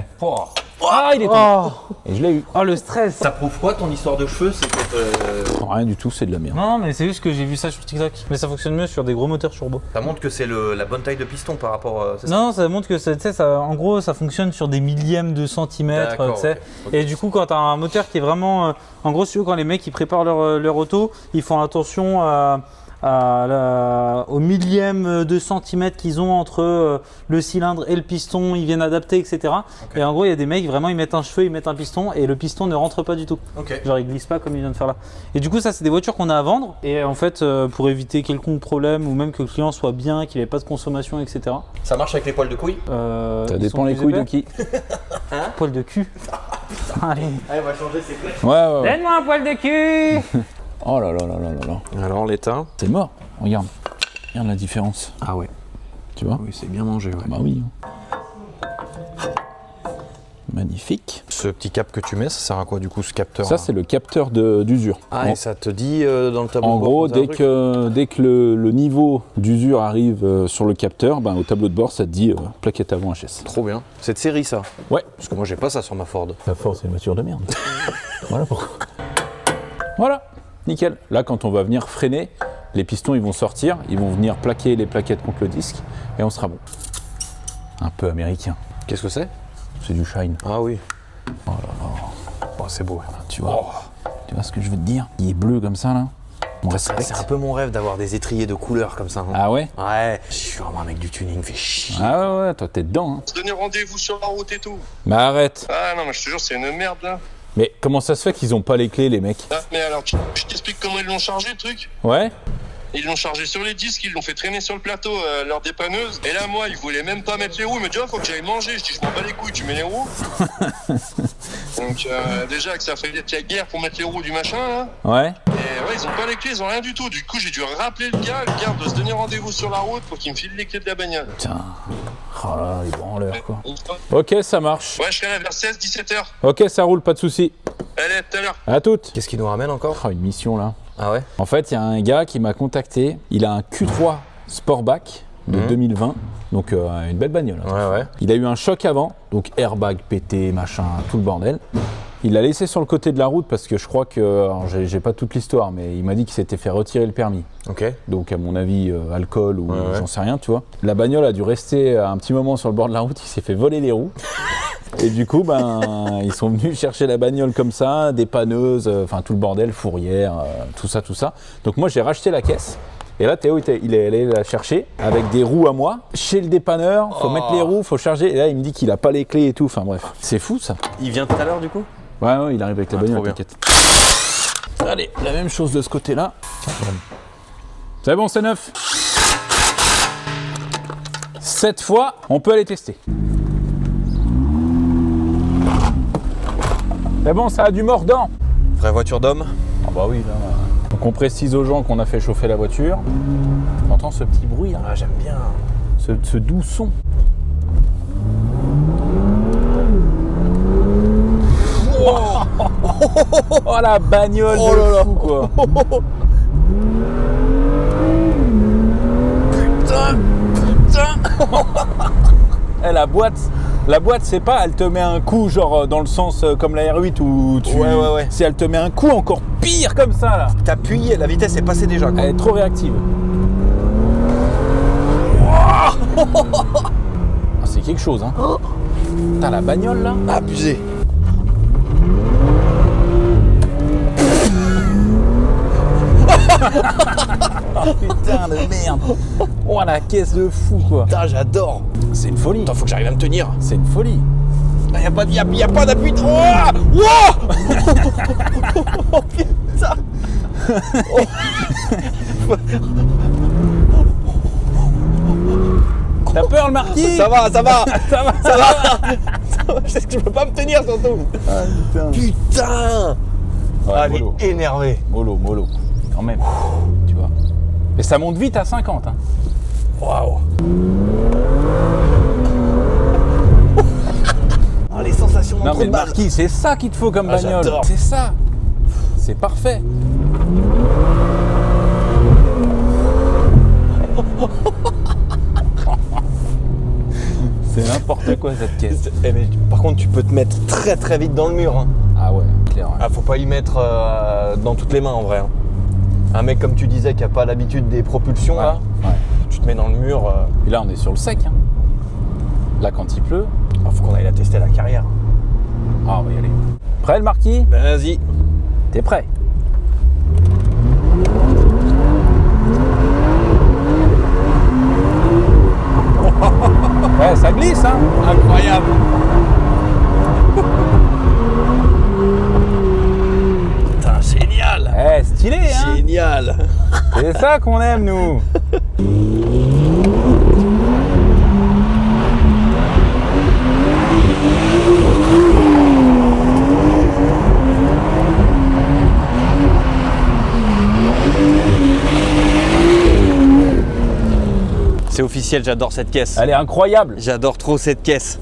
Ah, il est tombé. Oh, Et je l'ai eu. oh le stress. Ça prouve quoi ton histoire de cheveux? C'est que Rien du tout, c'est de la merde. Non, mais c'est juste que j'ai vu ça sur TikTok. Mais ça fonctionne mieux sur des gros moteurs turbo. ça montre que c'est la bonne taille de piston par rapport. C'est ça? Non, ça montre que tu sais, ça, en gros, ça fonctionne sur des millièmes de centimètres, D'accord, tu sais. ok, ok. Et du coup, quand tu as un moteur qui est vraiment, en gros, si tu veux, quand les mecs ils préparent leur auto, ils font attention au millième de centimètre qu'ils ont entre le cylindre et le piston, ils viennent adapter, etc. Et en gros, il y a des mecs vraiment, ils mettent un cheveu, ils mettent un piston et le piston ne rentre pas du tout. Ok. Genre, il glisse pas comme il vient de faire là. Et du coup, ça, c'est des voitures qu'on a à vendre. Et en fait, pour éviter quelconque problème ou même que le client soit bien, qu'il n'ait pas de consommation, etc. Ça marche avec les poils de couilles? Ça ils dépend sont les plus couilles de épais. qui. Poil de cul. Allez. Allez, on va changer ses clés. Ouais, ouais, ouais. Donne-moi un poil de cul. Oh là là là là là là. Alors l'état. C'est mort. Regarde. Regarde la différence. Ah ouais. Tu vois? Oui, c'est bien mangé, ouais. Bah oui. Magnifique. Ce petit cap que tu mets, ça sert à quoi du coup ce capteur? Ça, c'est le capteur d'usure. Ah, En- et ça te dit dans le tableau En de bord gros, quand t'as un dès truc que le niveau d'usure arrive sur le capteur, ben, au tableau de bord, ça te dit plaquette avant HS. Trop bien. C'est de série ça? Ouais. Parce que moi j'ai pas ça sur ma Ford. La Ford, c'est une voiture de merde. Voilà pourquoi. Voilà, nickel. Là, quand on va venir freiner, les pistons, ils vont sortir, ils vont venir plaquer les plaquettes contre le disque, et on sera bon. Un peu américain. Qu'est-ce que c'est? C'est du shine. Ah oui. Oh là là. Oh, c'est beau. Tu vois, tu vois ce que je veux te dire? Il est bleu comme ça, là. On respecte. C'est un peu mon rêve d'avoir des étriers de couleur comme ça. Hein. Ah ouais? Ouais. Je suis vraiment un mec du tuning, fait chier. Ah ouais, ouais, toi, t'es dedans. Hein. Donner rendez-vous sur la route et tout. Mais arrête. Ah non, mais je te jure, c'est une merde là. Mais comment ça se fait qu'ils ont pas les clés, les mecs? Ah, mais alors, je t'explique comment ils l'ont chargé le truc. Ouais? Ils l'ont chargé sur les disques, ils l'ont fait traîner sur le plateau, leur dépanneuse. Et là, moi, ils voulaient même pas mettre les roues. Ils me disent, oh, faut que j'aille manger. Je dis, je m'en bats les couilles, tu mets les roues. Donc, déjà, que ça fait la guerre pour mettre les roues du machin là. Ouais? Et ouais, ils ont pas les clés, ils ont rien du tout. Du coup, j'ai dû rappeler le gars doit se donner rendez-vous sur la route pour qu'il me file les clés de la bagnole. Putain. Oh là, les branleurs, quoi. Ouais, Ok, ça marche. je serai là vers 16-17h. Ok, ça roule, pas de soucis. Allez, à tout à l'heure. À toutes. Qu'est-ce qu'il nous ramène encore? Oh, une mission, là. Ah ouais? En fait, il y a un gars qui m'a contacté. Il a un Q3 Sportback de 2020. Donc une belle bagnole. Ouais. Il a eu un choc avant, donc airbag pété, machin, tout le bordel. Il l'a laissé sur le côté de la route parce que je crois que, alors j'ai pas toute l'histoire, mais il m'a dit qu'il s'était fait retirer le permis. Ok. Donc à mon avis, alcool ou j'en sais rien, tu vois. La bagnole a dû rester un petit moment sur le bord de la route, il s'est fait voler les roues. Et du coup, ils sont venus chercher la bagnole comme ça, dépanneuses, enfin tout le bordel, fourrière, tout ça. Donc moi j'ai racheté la caisse. Et là, Théo, il est allé la chercher avec des roues à moi. Chez le dépanneur, faut mettre les roues, faut charger. Et là, il me dit qu'il a pas les clés et tout. Enfin bref, c'est fou ça. Il vient tout à l'heure du coup? Ouais, il arrive avec la bagnole, trop bien. t'inquiète. Allez, la même chose de ce côté-là. C'est bon, c'est neuf. Cette fois, on peut aller tester. C'est bon, ça a du mordant. Vraie voiture d'homme? Ah bah oui, là. Donc on précise aux gens qu'on a fait chauffer la voiture. On entend ce petit bruit là. Ah, j'aime bien. Ce doux son. Oh la bagnole de fou quoi. Putain. La boîte c'est pas, elle te met un coup genre dans le sens comme la R8 où tu... Ouais. C'est elle te met un coup encore pire comme ça là. T'appuies, la vitesse est passée déjà quoi. Elle est trop réactive. C'est quelque chose hein. T'as la bagnole là. Abusé. Oh putain de merde. Oh la caisse de fou quoi. Putain, j'adore. C'est une folie. Attends, faut que j'arrive à me tenir. C'est une folie. Ah, y a pas d'appui. Oh, oh putain. T'as peur le marquis? Ça va. Je sais que je peux pas me tenir surtout. Ah, Putain. Ouais, Ah, elle mollo. est énervée. Mollo. Quand même. Tu vois. Et ça monte vite à 50. Hein. Waouh. Oh, les sensations Non d'entre mais le de balle. marquis, c'est ça qu'il te faut comme bagnole. j'adore. C'est ça. C'est parfait. C'est n'importe quoi cette caisse. Eh, mais, par contre, tu peux te mettre très très vite dans le mur. Hein. Ah ouais, clair. Ouais. Ah, faut pas y mettre dans toutes les mains en vrai. Hein. Un mec comme tu disais qui a pas l'habitude des propulsions là, Ouais. tu te mets dans le mur. Et là on est sur le sec. Hein. Là quand il pleut, Faut qu'on aille la tester à la carrière. on va y aller. Prêt le marquis? Ben, vas-y. T'es prêt? Ouais, ça glisse, hein? Incroyable. Putain, génial. Stylé, hein? Génial. C'est ça qu'on aime, nous. C'est officiel, j'adore cette caisse. Elle est incroyable. J'adore trop cette caisse.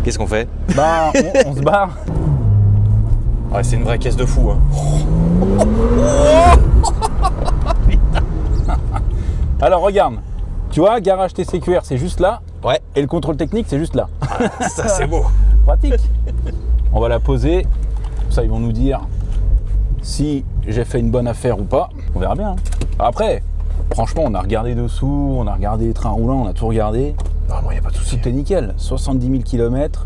Qu'est-ce qu'on fait? Bah, on se barre. Ouais, c'est une vraie caisse de fou. Hein. Alors regarde, tu vois, garage TCQR c'est juste là, Ouais, et le contrôle technique c'est juste là. ça c'est beau. Pratique. On va la poser, comme ça ils vont nous dire si j'ai fait une bonne affaire ou pas. On verra bien. Hein. Après, franchement, on a regardé dessous, on a regardé les trains roulants, on a tout regardé. Non, moi, y a pas de souci. Tout est nickel. 70 000 km.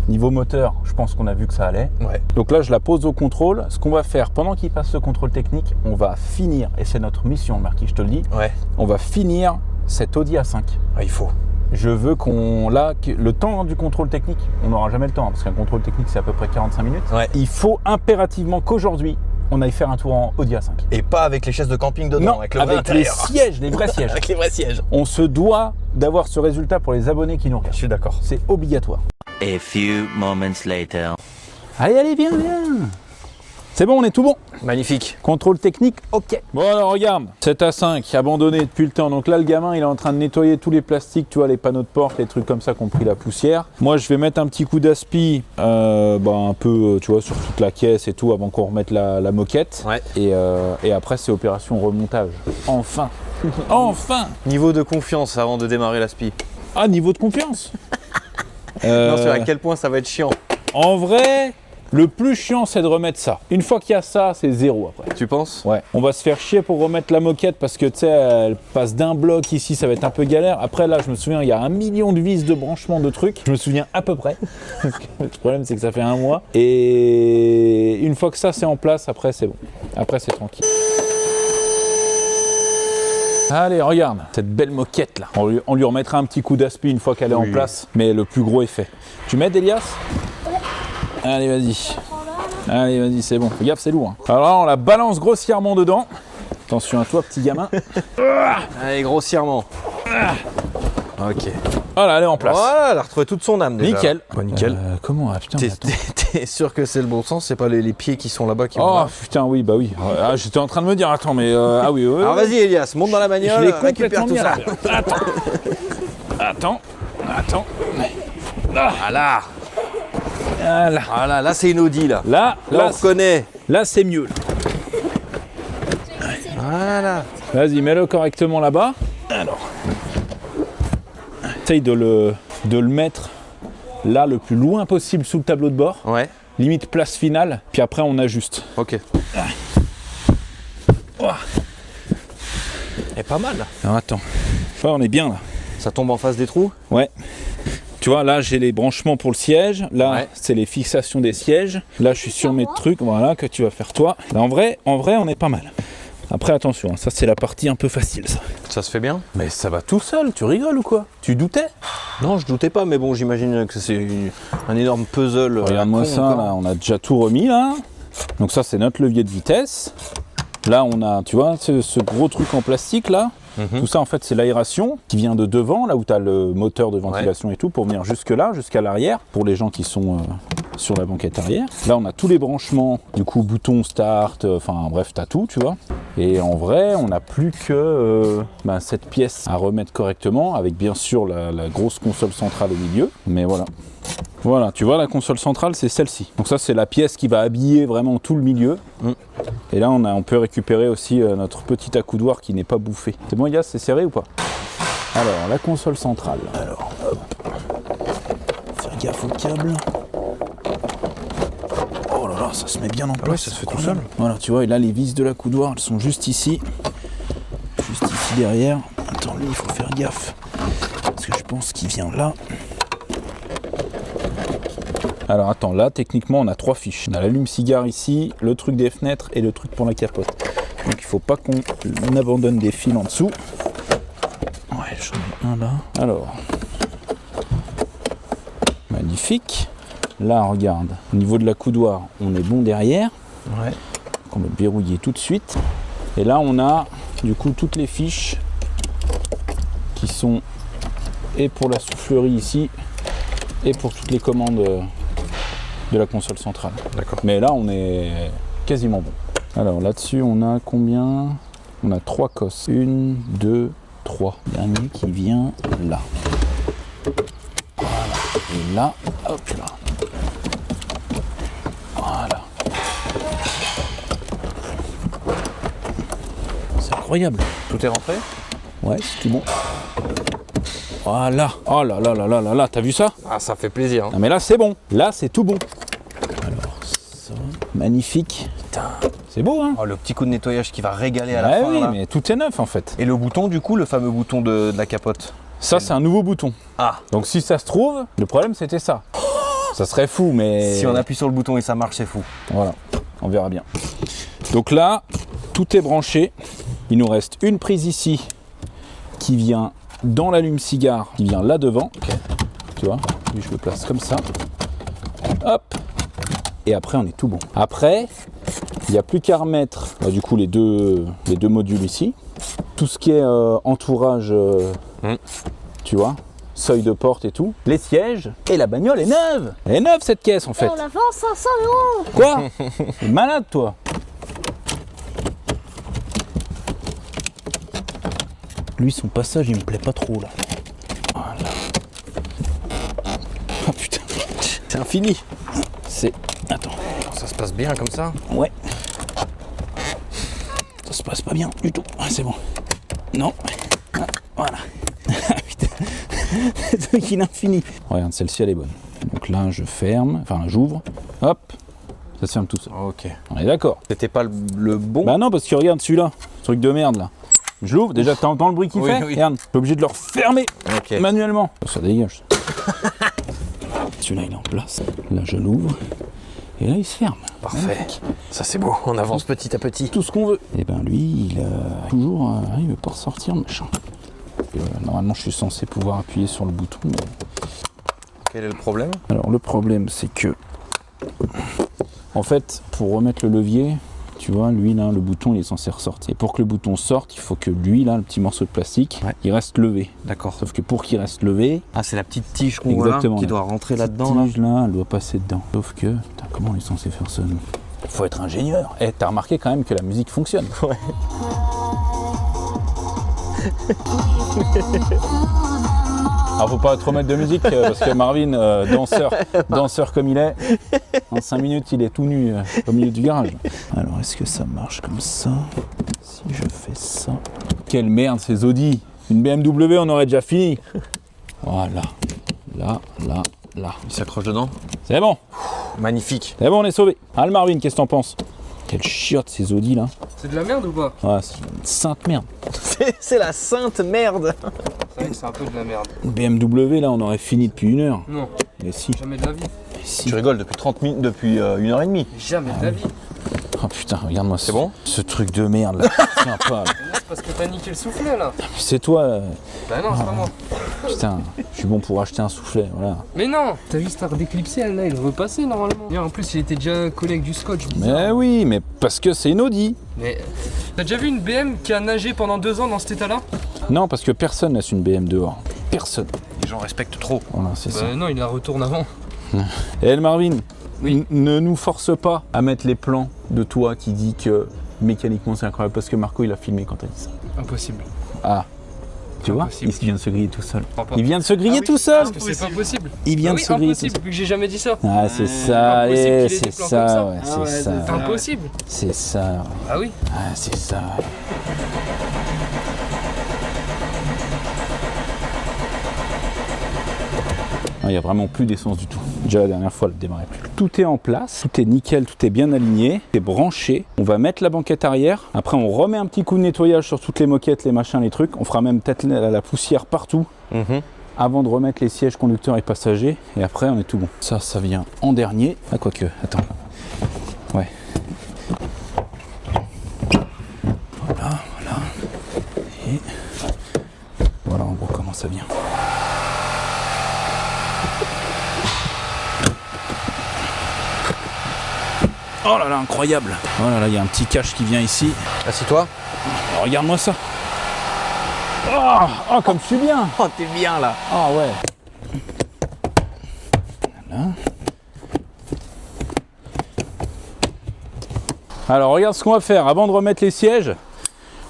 Niveau moteur, je pense qu'on a vu que ça allait. Ouais. Donc là, je la pose au contrôle. Ce qu'on va faire, pendant qu'il passe ce contrôle technique, on va finir, et c'est notre mission, Marquis, je te le dis, Ouais. on va finir cette Audi A5. Ah, il faut. Je veux qu'on... Là, le temps du contrôle technique, on n'aura jamais le temps, hein, parce qu'un contrôle technique, c'est à peu près 45 minutes. Ouais. Il faut impérativement qu'aujourd'hui, on aille faire un tour en Audi A5. Et pas avec les chaises de camping dedans, Non, avec le vrai avec les intérieur. sièges, les vrais sièges. Avec les vrais sièges. On se doit d'avoir ce résultat pour les abonnés qui nous Je regardent. suis d'accord. C'est obligatoire. A few moments later. Allez, viens. C'est bon, on est tout bon. Magnifique. Contrôle technique, ok. Bon alors regarde, cet A5 abandonné depuis le temps. Donc là le gamin il est en train de nettoyer tous les plastiques, tu vois, les panneaux de porte, les trucs comme ça qui ont pris la poussière. Moi je vais mettre un petit coup d'aspi, un peu, tu vois, sur toute la caisse et tout avant qu'on remette la moquette. Ouais. Et après c'est opération remontage. Enfin, Enfin. Niveau de confiance avant de démarrer l'aspi. Ah, niveau de confiance. Non, c'est à quel point ça va être chiant. En vrai, le plus chiant, c'est de remettre ça. Une fois qu'il y a ça, c'est 0 après. Tu penses? Ouais. On va se faire chier pour remettre la moquette parce que, tu sais, elle passe d'un bloc ici, ça va être un peu galère. Après, là, je me souviens, il y a 1 million de vis, de branchements, de trucs. Je me souviens à peu près. Le problème, c'est que ça fait 1 mois. Et une fois que ça, c'est en place, après, c'est bon. Après, c'est tranquille. Allez, regarde, cette belle moquette là. On lui remettra un petit coup d'aspi une fois qu'elle est en place, mais le plus gros est fait. Tu m'aides, Elias? Allez, vas-y. Allez, vas-y, c'est bon. Fais gaffe, c'est lourd. Hein. Alors là, on la balance grossièrement dedans. Attention à toi, petit gamin. Allez, grossièrement. Ok. Voilà, elle est en place. Voilà, elle a retrouvé toute son âme déjà. Nickel. Ouais, nickel. Comment? Ah, putain, T'es sûr que c'est le bon sens? C'est pas les pieds qui sont là-bas qui vont oh là. putain, oui, bah oui. Ah, j'étais en train de me dire, attends, mais ah oui. Alors vas-y, Elias, monte dans la bagnole, Je l'ai récupère complètement tout mis à ça. Attends. Voilà. Voilà. Voilà, là c'est une Audi là. Là, on reconnaît. Là, c'est mieux. Voilà. Vas-y, mets-le correctement là-bas. Alors. Essaye de le mettre là le plus loin possible sous le tableau de bord. Ouais. Limite place finale, puis après on ajuste. Ok. Et pas mal là. Alors attends. Ouais, on est bien là. Ça tombe en face des trous? Ouais. Tu vois, là j'ai les branchements pour le siège. Là, ouais. C'est les fixations des sièges. Là, je suis sur mes trucs, voilà, que tu vas faire toi. Là, en vrai, on est pas mal. Après, attention, ça c'est la partie un peu facile, ça. Ça se fait bien? Mais ça va tout seul, tu rigoles ou quoi? Tu doutais? Non, je doutais pas, mais bon, j'imagine que c'est un énorme puzzle. Regarde-moi ça, là, on a déjà tout remis, là. Donc ça, c'est notre levier de vitesse. Là, on a, tu vois, ce gros truc en plastique, là. Tout ça, en fait, c'est l'aération qui vient de devant, là où tu as le moteur de ventilation et tout, pour venir jusque là, jusqu'à l'arrière, pour les gens qui sont sur la banquette arrière. Là, on a tous les branchements, du coup, bouton start, enfin bref, tu as tout, tu vois. Et en vrai, on n'a plus que cette pièce à remettre correctement, avec bien sûr la grosse console centrale au milieu. Mais voilà. Voilà, tu vois, la console centrale, c'est celle-ci. Donc ça, c'est la pièce qui va habiller vraiment tout le milieu. Et là, on peut récupérer aussi notre petit accoudoir qui n'est pas bouffé. C'est bon, Elias, c'est serré ou pas? Alors, la console centrale. Alors, hop. Faire gaffe au câble. Oh là là, ça se met bien en place. Ouais, ça se fait tout seul. Voilà, tu vois, et là, les vis de l'accoudoir, elles sont juste ici. Juste ici derrière. Attends, lui, il faut faire gaffe. Parce que je pense qu'il vient là. Alors attends, là techniquement on a 3 fiches. On a l'allume-cigare ici, le truc des fenêtres et le truc pour la capote. Donc il faut pas qu'on abandonne des fils en dessous. Ouais, j'en ai un là. Alors, magnifique. Là regarde, au niveau de l'accoudoir, on est bon derrière. Ouais. On va le verrouiller tout de suite. Et là on a du coup toutes les fiches qui sont et pour la soufflerie ici et pour toutes les commandes de la console centrale. D'accord. Mais là, on est quasiment bon. Alors là-dessus, on a combien? On a 3 cosses. 1, 2, 3. Dernier qui vient là. Voilà. Et là, hop là. Voilà. C'est incroyable. Tout est rentré? Ouais, c'est tout bon. Voilà. Oh là là là là là là, t'as vu ça? Ah, ça fait plaisir. Hein. Non mais là c'est bon. Là c'est tout bon. Alors ça, magnifique. Putain, c'est beau hein? Oh, le petit coup de nettoyage qui va régaler à la fin. Oui, là. mais tout est neuf en fait. Et le bouton du coup, le fameux bouton de la capote? Ça c'est un nouveau bouton. Ah. Donc si ça se trouve, le problème c'était ça. Ça serait fou mais... Si on appuie sur le bouton et ça marche, c'est fou. Voilà, on verra bien. Donc là, tout est branché. Il nous reste une prise ici qui vient dans l'allume-cigare, qui vient là devant. Okay. Tu vois, lui je le place comme ça. Hop. Et après on est tout bon. Après, il n'y a plus qu'à remettre du coup les deux modules ici. Tout ce qui est entourage, tu vois, seuil de porte et tout. Les sièges et la bagnole est neuve. Elle est neuve cette caisse en fait. On la vend 500 €. Quoi? T'es malade toi. Lui, son passage, il me plaît pas trop, là. Voilà. Oh putain. C'est infini. C'est... Attends. Ça se passe bien comme ça? Ouais. Ça se passe pas bien du tout. Ah, c'est bon. Non. Ah, voilà. Putain. Le truc il est infini. Regarde, celle-ci elle est bonne. Donc là je ferme, enfin j'ouvre, hop, ça se ferme tout seul. Ok. On est d'accord. C'était pas le bon. Bah non, parce que regarde celui-là, truc de merde là. Je l'ouvre, déjà t'entends le bruit qu'il Oui, fait. oui. Regarde, je suis obligé de le refermer Ok. manuellement. Ça dégage. Celui-là il est en place. Là je l'ouvre. Et là il se ferme. Parfait. Ça c'est beau. On avance petit à petit. Tout ce qu'on veut. Et ben lui, il a toujours. Il veut pas ressortir le machin. Normalement je suis censé pouvoir appuyer sur le bouton. Mais... Quel est le problème? Alors le problème c'est que. En fait, pour remettre le levier, tu vois, lui là, le bouton il est censé ressortir. Et pour que le bouton sorte, il faut que lui là, le petit morceau de plastique, il reste levé. D'accord. Sauf que pour qu'il reste levé, Ah, c'est la petite tige qu'on voit là, exactement, qui là. doit rentrer là-dedans. Cette tige là, elle doit passer dedans. Sauf que, putain, comment on est censé faire ça nous? Faut être ingénieur. Eh, t'as remarqué quand même que la musique fonctionne. Ouais. Alors faut pas trop mettre de musique parce que Marvin, danseur comme il est, en 5 minutes il est tout nu au milieu du garage. Alors est-ce que ça marche comme ça? Si je fais ça... Quelle merde ces Audi! Une BMW on aurait déjà fini. Voilà. Là. Il s'accroche dedans. C'est bon. Magnifique. C'est bon, on est sauvé. Ah le Marvin, qu'est-ce que t'en penses? Quelle chiotte ces Audi là. C'est de la merde ou pas? Ouais, c'est une sainte merde. C'est la sainte merde. C'est vrai que c'est un peu de la merde. Une BMW là on aurait fini depuis 1 heure. Non, Mais si. jamais de la vie. Mais si. Tu rigoles depuis 30 minutes, depuis 1h30. Jamais de la vie. Oh putain, regarde-moi ça. C'est bon? Ce truc de merde là. Tiens pas. Là. C'est parce que t'as niqué le soufflet là. C'est toi. Bah non, c'est pas moi. Putain, je suis bon pour acheter un soufflet, voilà. Mais non, t'as vu Star d'Eclipse, là, il repassait normalement. Et en plus, il était déjà collé avec du scotch. Bizarre. Mais oui, mais parce que c'est une Audi. Mais t'as déjà vu une BM qui a nagé pendant 2 ans dans cet état-là? Non, parce que personne laisse une BM dehors. Personne. Les gens respectent trop. Voilà, c'est ça. Bah non, il la retourne avant. Et elle, Marvin, Oui. ne nous force pas à mettre les plans de toi qui dit que mécaniquement c'est incroyable, parce que Marco il a filmé quand t'as dit ça. Impossible. Ah. Tu vois, Impossible. il vient de se griller tout seul. Crois pas. Il vient de se griller tout seul. Parce que c'est pas possible. Il vient Ah de oui, se griller tout impossible, seul. vu que j'ai jamais dit ça. Ah, c'est ça, Impossible allez, qu'il ait des c'est plans ça, comme ça. ouais, c'est C'est ça. impossible. C'est ça. Ah oui. Ah, c'est ça. Ouais. Il n'y a vraiment plus d'essence du tout. Déjà la dernière fois, elle ne démarrait plus. Tout est en place, tout est nickel, tout est bien aligné, tout est branché. On va mettre la banquette arrière. Après, on remet un petit coup de nettoyage sur toutes les moquettes, les machins, les trucs. On fera même peut-être la poussière partout avant de remettre les sièges conducteurs et passagers. Et après, on est tout bon. Ça vient en dernier. Ah, quoique, attends. Ouais. Voilà. Et voilà en gros comment ça vient. Oh là là, incroyable! Oh là là, il y a un petit cache qui vient ici. Assieds-toi. Alors, regarde-moi ça! Oh, comme je suis bien! Oh, t'es bien là. Ah ouais! Voilà. Alors, regarde ce qu'on va faire. Avant de remettre les sièges,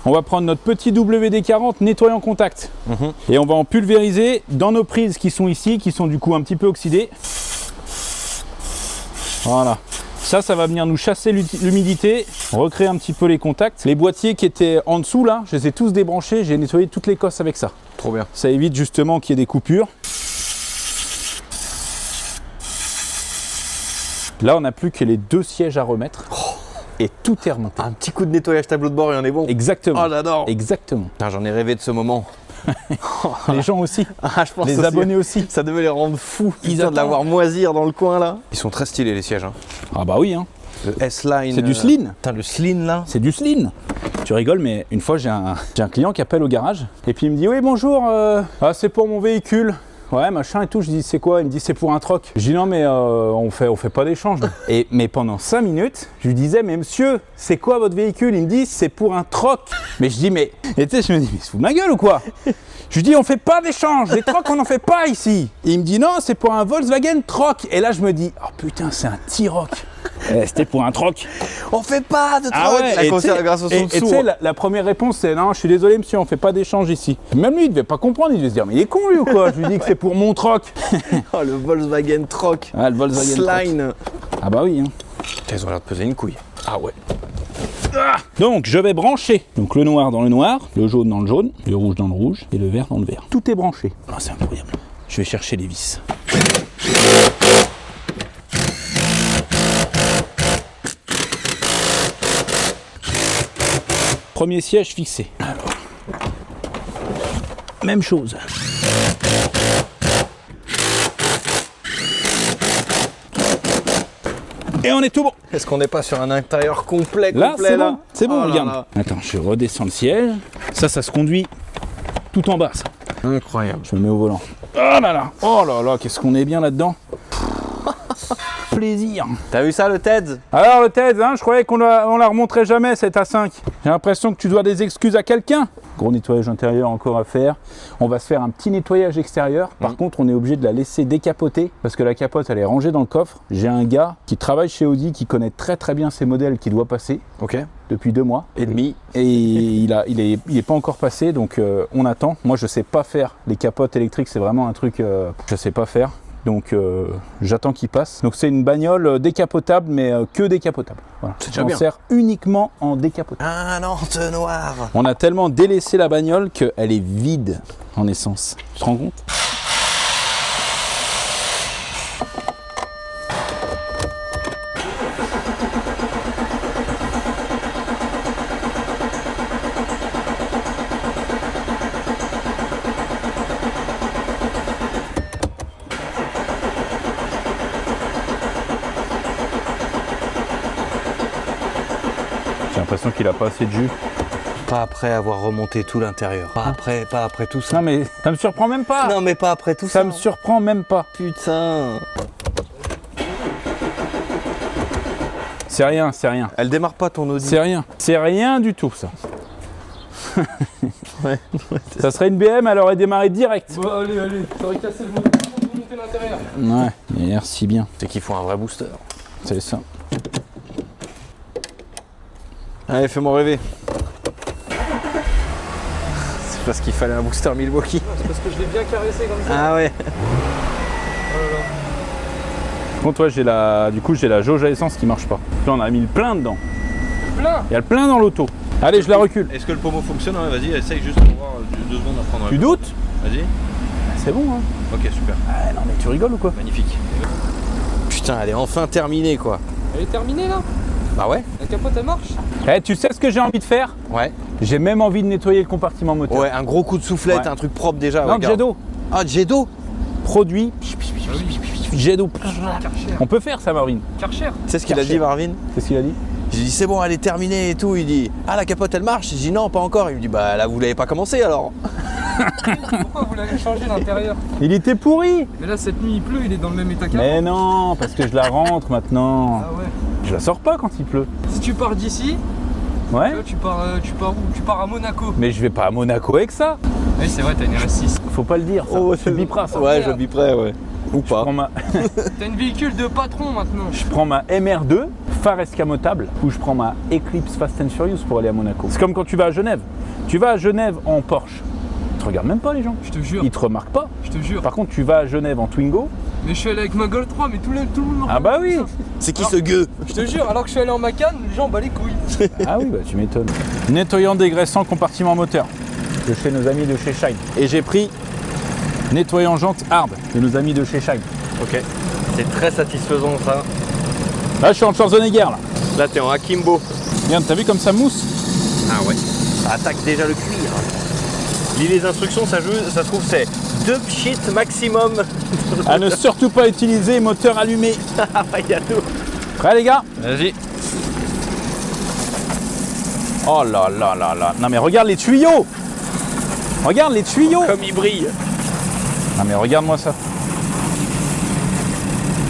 on va prendre notre petit WD-40 nettoyant contact. Et on va en pulvériser dans nos prises qui sont ici, qui sont du coup un petit peu oxydées. Voilà. Ça va venir nous chasser l'humidité, recréer un petit peu les contacts. Les boîtiers qui étaient en dessous là, je les ai tous débranchés, j'ai nettoyé toutes les cosses avec ça. Trop bien. Ça évite justement qu'il y ait des coupures. Là, on n'a plus que les 2 sièges à remettre. Et tout est remonté. Un petit coup de nettoyage tableau de bord et on est bon. Exactement. Oh, j'adore. Exactement. Putain, j'en ai rêvé de ce moment. Les gens aussi. Ah, je pense Les abonnés aussi. Ça devait les rendre fous. Ils Putain, de l'avoir moisir dans le coin là. Ils sont très stylés les sièges. Hein. Ah bah oui, hein. Le S-Line. C'est du Sleen. Putain, le Sleen là. C'est du Sleen. Tu rigoles, mais une fois j'ai un client qui appelle au garage et puis il me dit oui bonjour, c'est pour mon véhicule. Ouais machin et tout, je dis c'est quoi? Il me dit c'est pour un troc. Je dis non mais on fait pas d'échange. Mais pendant 5 minutes, je lui disais mais monsieur, c'est quoi votre véhicule? Il me dit c'est pour un troc. Mais je dis mais, et tu sais je me dis mais c'est fou de ma gueule ou quoi? Je lui dis on fait pas d'échange, les trocs on n'en fait pas ici. Et il me dit non c'est pour un Volkswagen troc. Et là je me dis oh putain c'est un T-Roc. C'était pour un troc. On fait pas de troc. Ah ouais, grâce au son de tu sais, sourd. la première réponse c'est non, je suis désolé monsieur, on fait pas d'échange ici. Même lui, il devait pas comprendre, il devait se dire mais il est con lui ou quoi? Je lui dis que c'est pour mon troc. Oh le Volkswagen troc. Ah, le Volkswagen Sline. Ah bah oui. Hein. Putain, ils ont l'air de peser une couille. Ah ouais. Donc je vais brancher donc le noir dans le noir, le jaune dans le jaune, le rouge dans le rouge et le vert dans le vert. Tout est branché. Ah, c'est incroyable. Je vais chercher les vis. Premier siège fixé. Alors, même chose. Et on est tout bon. Est-ce qu'on n'est pas sur un intérieur complet Là, c'est là bon. C'est bon, Oh là regarde. là. Attends, je redescends le siège. Ça se conduit tout en bas, ça. Incroyable. Je me mets au volant. Oh là là, qu'est-ce qu'on est bien là-dedans. Plaisir. T'as vu ça le TED? Alors le TED, hein, je croyais qu'on la remonterait jamais cette A5. J'ai l'impression que tu dois des excuses à quelqu'un. Gros nettoyage intérieur encore à faire. On va se faire un petit nettoyage extérieur. Par contre, on est obligé de la laisser décapoter parce que la capote, elle est rangée dans le coffre. J'ai un gars qui travaille chez Audi, qui connaît très très bien ces modèles qui doit passer. Ok. Depuis 2 mois et demi. Et il est pas encore passé, donc on attend. Moi, je sais pas faire les capotes électriques, c'est vraiment un truc je sais pas faire. Donc j'attends qu'il passe. Donc c'est une bagnole décapotable, mais que décapotable. Voilà. C'est déjà On bien. sert uniquement en décapotable. Un entonnoir. On a tellement délaissé la bagnole qu'elle est vide en essence. Tu te rends compte ? J'ai l'impression qu'il a pas assez de jus. Pas après avoir remonté tout l'intérieur. Pas après tout ça. Non mais ça me surprend même pas. Non mais pas après tout ça. Ça me surprend même pas. Putain. C'est rien, c'est rien. Elle démarre pas ton Audi. C'est rien. C'est rien du tout ça. Ouais. Ça serait une BM, elle aurait démarré direct. Bon, allez, t'aurais cassé le moteur pour monter l'intérieur. Ouais, merci bien. C'est qu'il faut un vrai booster. C'est ça. Allez, fais-moi rêver. C'est parce qu'il fallait un booster Milwaukee. C'est parce que je l'ai bien caressé comme ça. Ah ouais. Contre, ouais, j'ai la jauge à essence qui marche pas. Là, on a mis le plein dedans. Plein. Il y a le plein dans l'auto. Allez, je la recule. Est-ce que le pommeau fonctionne? Ouais, vas-y, essaye juste pour voir 2 secondes à prendre. Tu doutes? Vas-y. C'est bon, hein. Ok, super. Ah, non, mais tu rigoles ou quoi? Magnifique. Putain, elle est enfin terminée quoi. Elle est terminée là. Bah ouais. La capote elle marche. Eh, tu sais ce que j'ai envie de faire? Ouais. J'ai même envie de nettoyer le compartiment moteur. Ouais, un gros coup de soufflette, Ouais. un truc propre déjà. Non, regarde. jet d'eau. Ah, jet d'eau. Produit. Jet d'eau. Karcher. On peut faire ça, Marvin. Karcher. Tu sais ce qu'il a Karcher. dit Marvin? C'est ce qu'il a dit? J'ai dit c'est bon, elle est terminée et tout. Il dit ah, la capote elle marche. J'ai dit non, pas encore. Il me dit bah là vous l'avez pas commencé alors. Pourquoi vous l'avez changé l'intérieur? Il était pourri. Mais là cette nuit il pleut, il est dans le même état qu'avant. Mais non, parce que je la rentre maintenant. Ah ouais. Je la sors pas quand il pleut. Si tu pars d'ici, Ouais. là, tu pars où? Tu pars à Monaco. Mais je vais pas à Monaco avec ça. Oui c'est vrai, t'as une RS6. Faut pas le dire. Ça. Tu biperas ça. Ouais, je biperai, ouais. Ou Je pas. prends ma, T'as une véhicule de patron maintenant. je prends ma MR2, phare escamotable, ou je prends ma Eclipse Fast and Furious pour aller à Monaco. C'est comme quand tu vas à Genève. Tu vas à Genève en Porsche. Ils te regardent même pas les gens. Je te jure. Ils te remarquent pas. Je te jure. Par contre, tu vas à Genève en Twingo. Mais je suis allé avec ma Gold 3, mais tout le monde me Ah bah oui. C'est qui ce gueux? Je te jure, alors que je suis allé en Macan, les gens bat les couilles. Ah oui, bah tu m'étonnes. Nettoyant dégraissant compartiment moteur de chez nos amis de chez Shine. Et j'ai pris nettoyant jante hard de nos amis de chez Shine. Ok. C'est très satisfaisant ça. Là, je suis en Schwarzenegger là. Là t'es en Akimbo. Regarde, t'as vu comme ça mousse? Ah ouais. Ça attaque déjà le cuir. Lis les instructions, ça se trouve c'est 2 pchit maximum. À ne surtout pas utiliser moteur allumé. Ah bah y a tout. Prêt les gars? Vas-y. Oh là là là là. Non mais regarde les tuyaux. Regarde les tuyaux. Comme il brille. Non mais regarde-moi ça.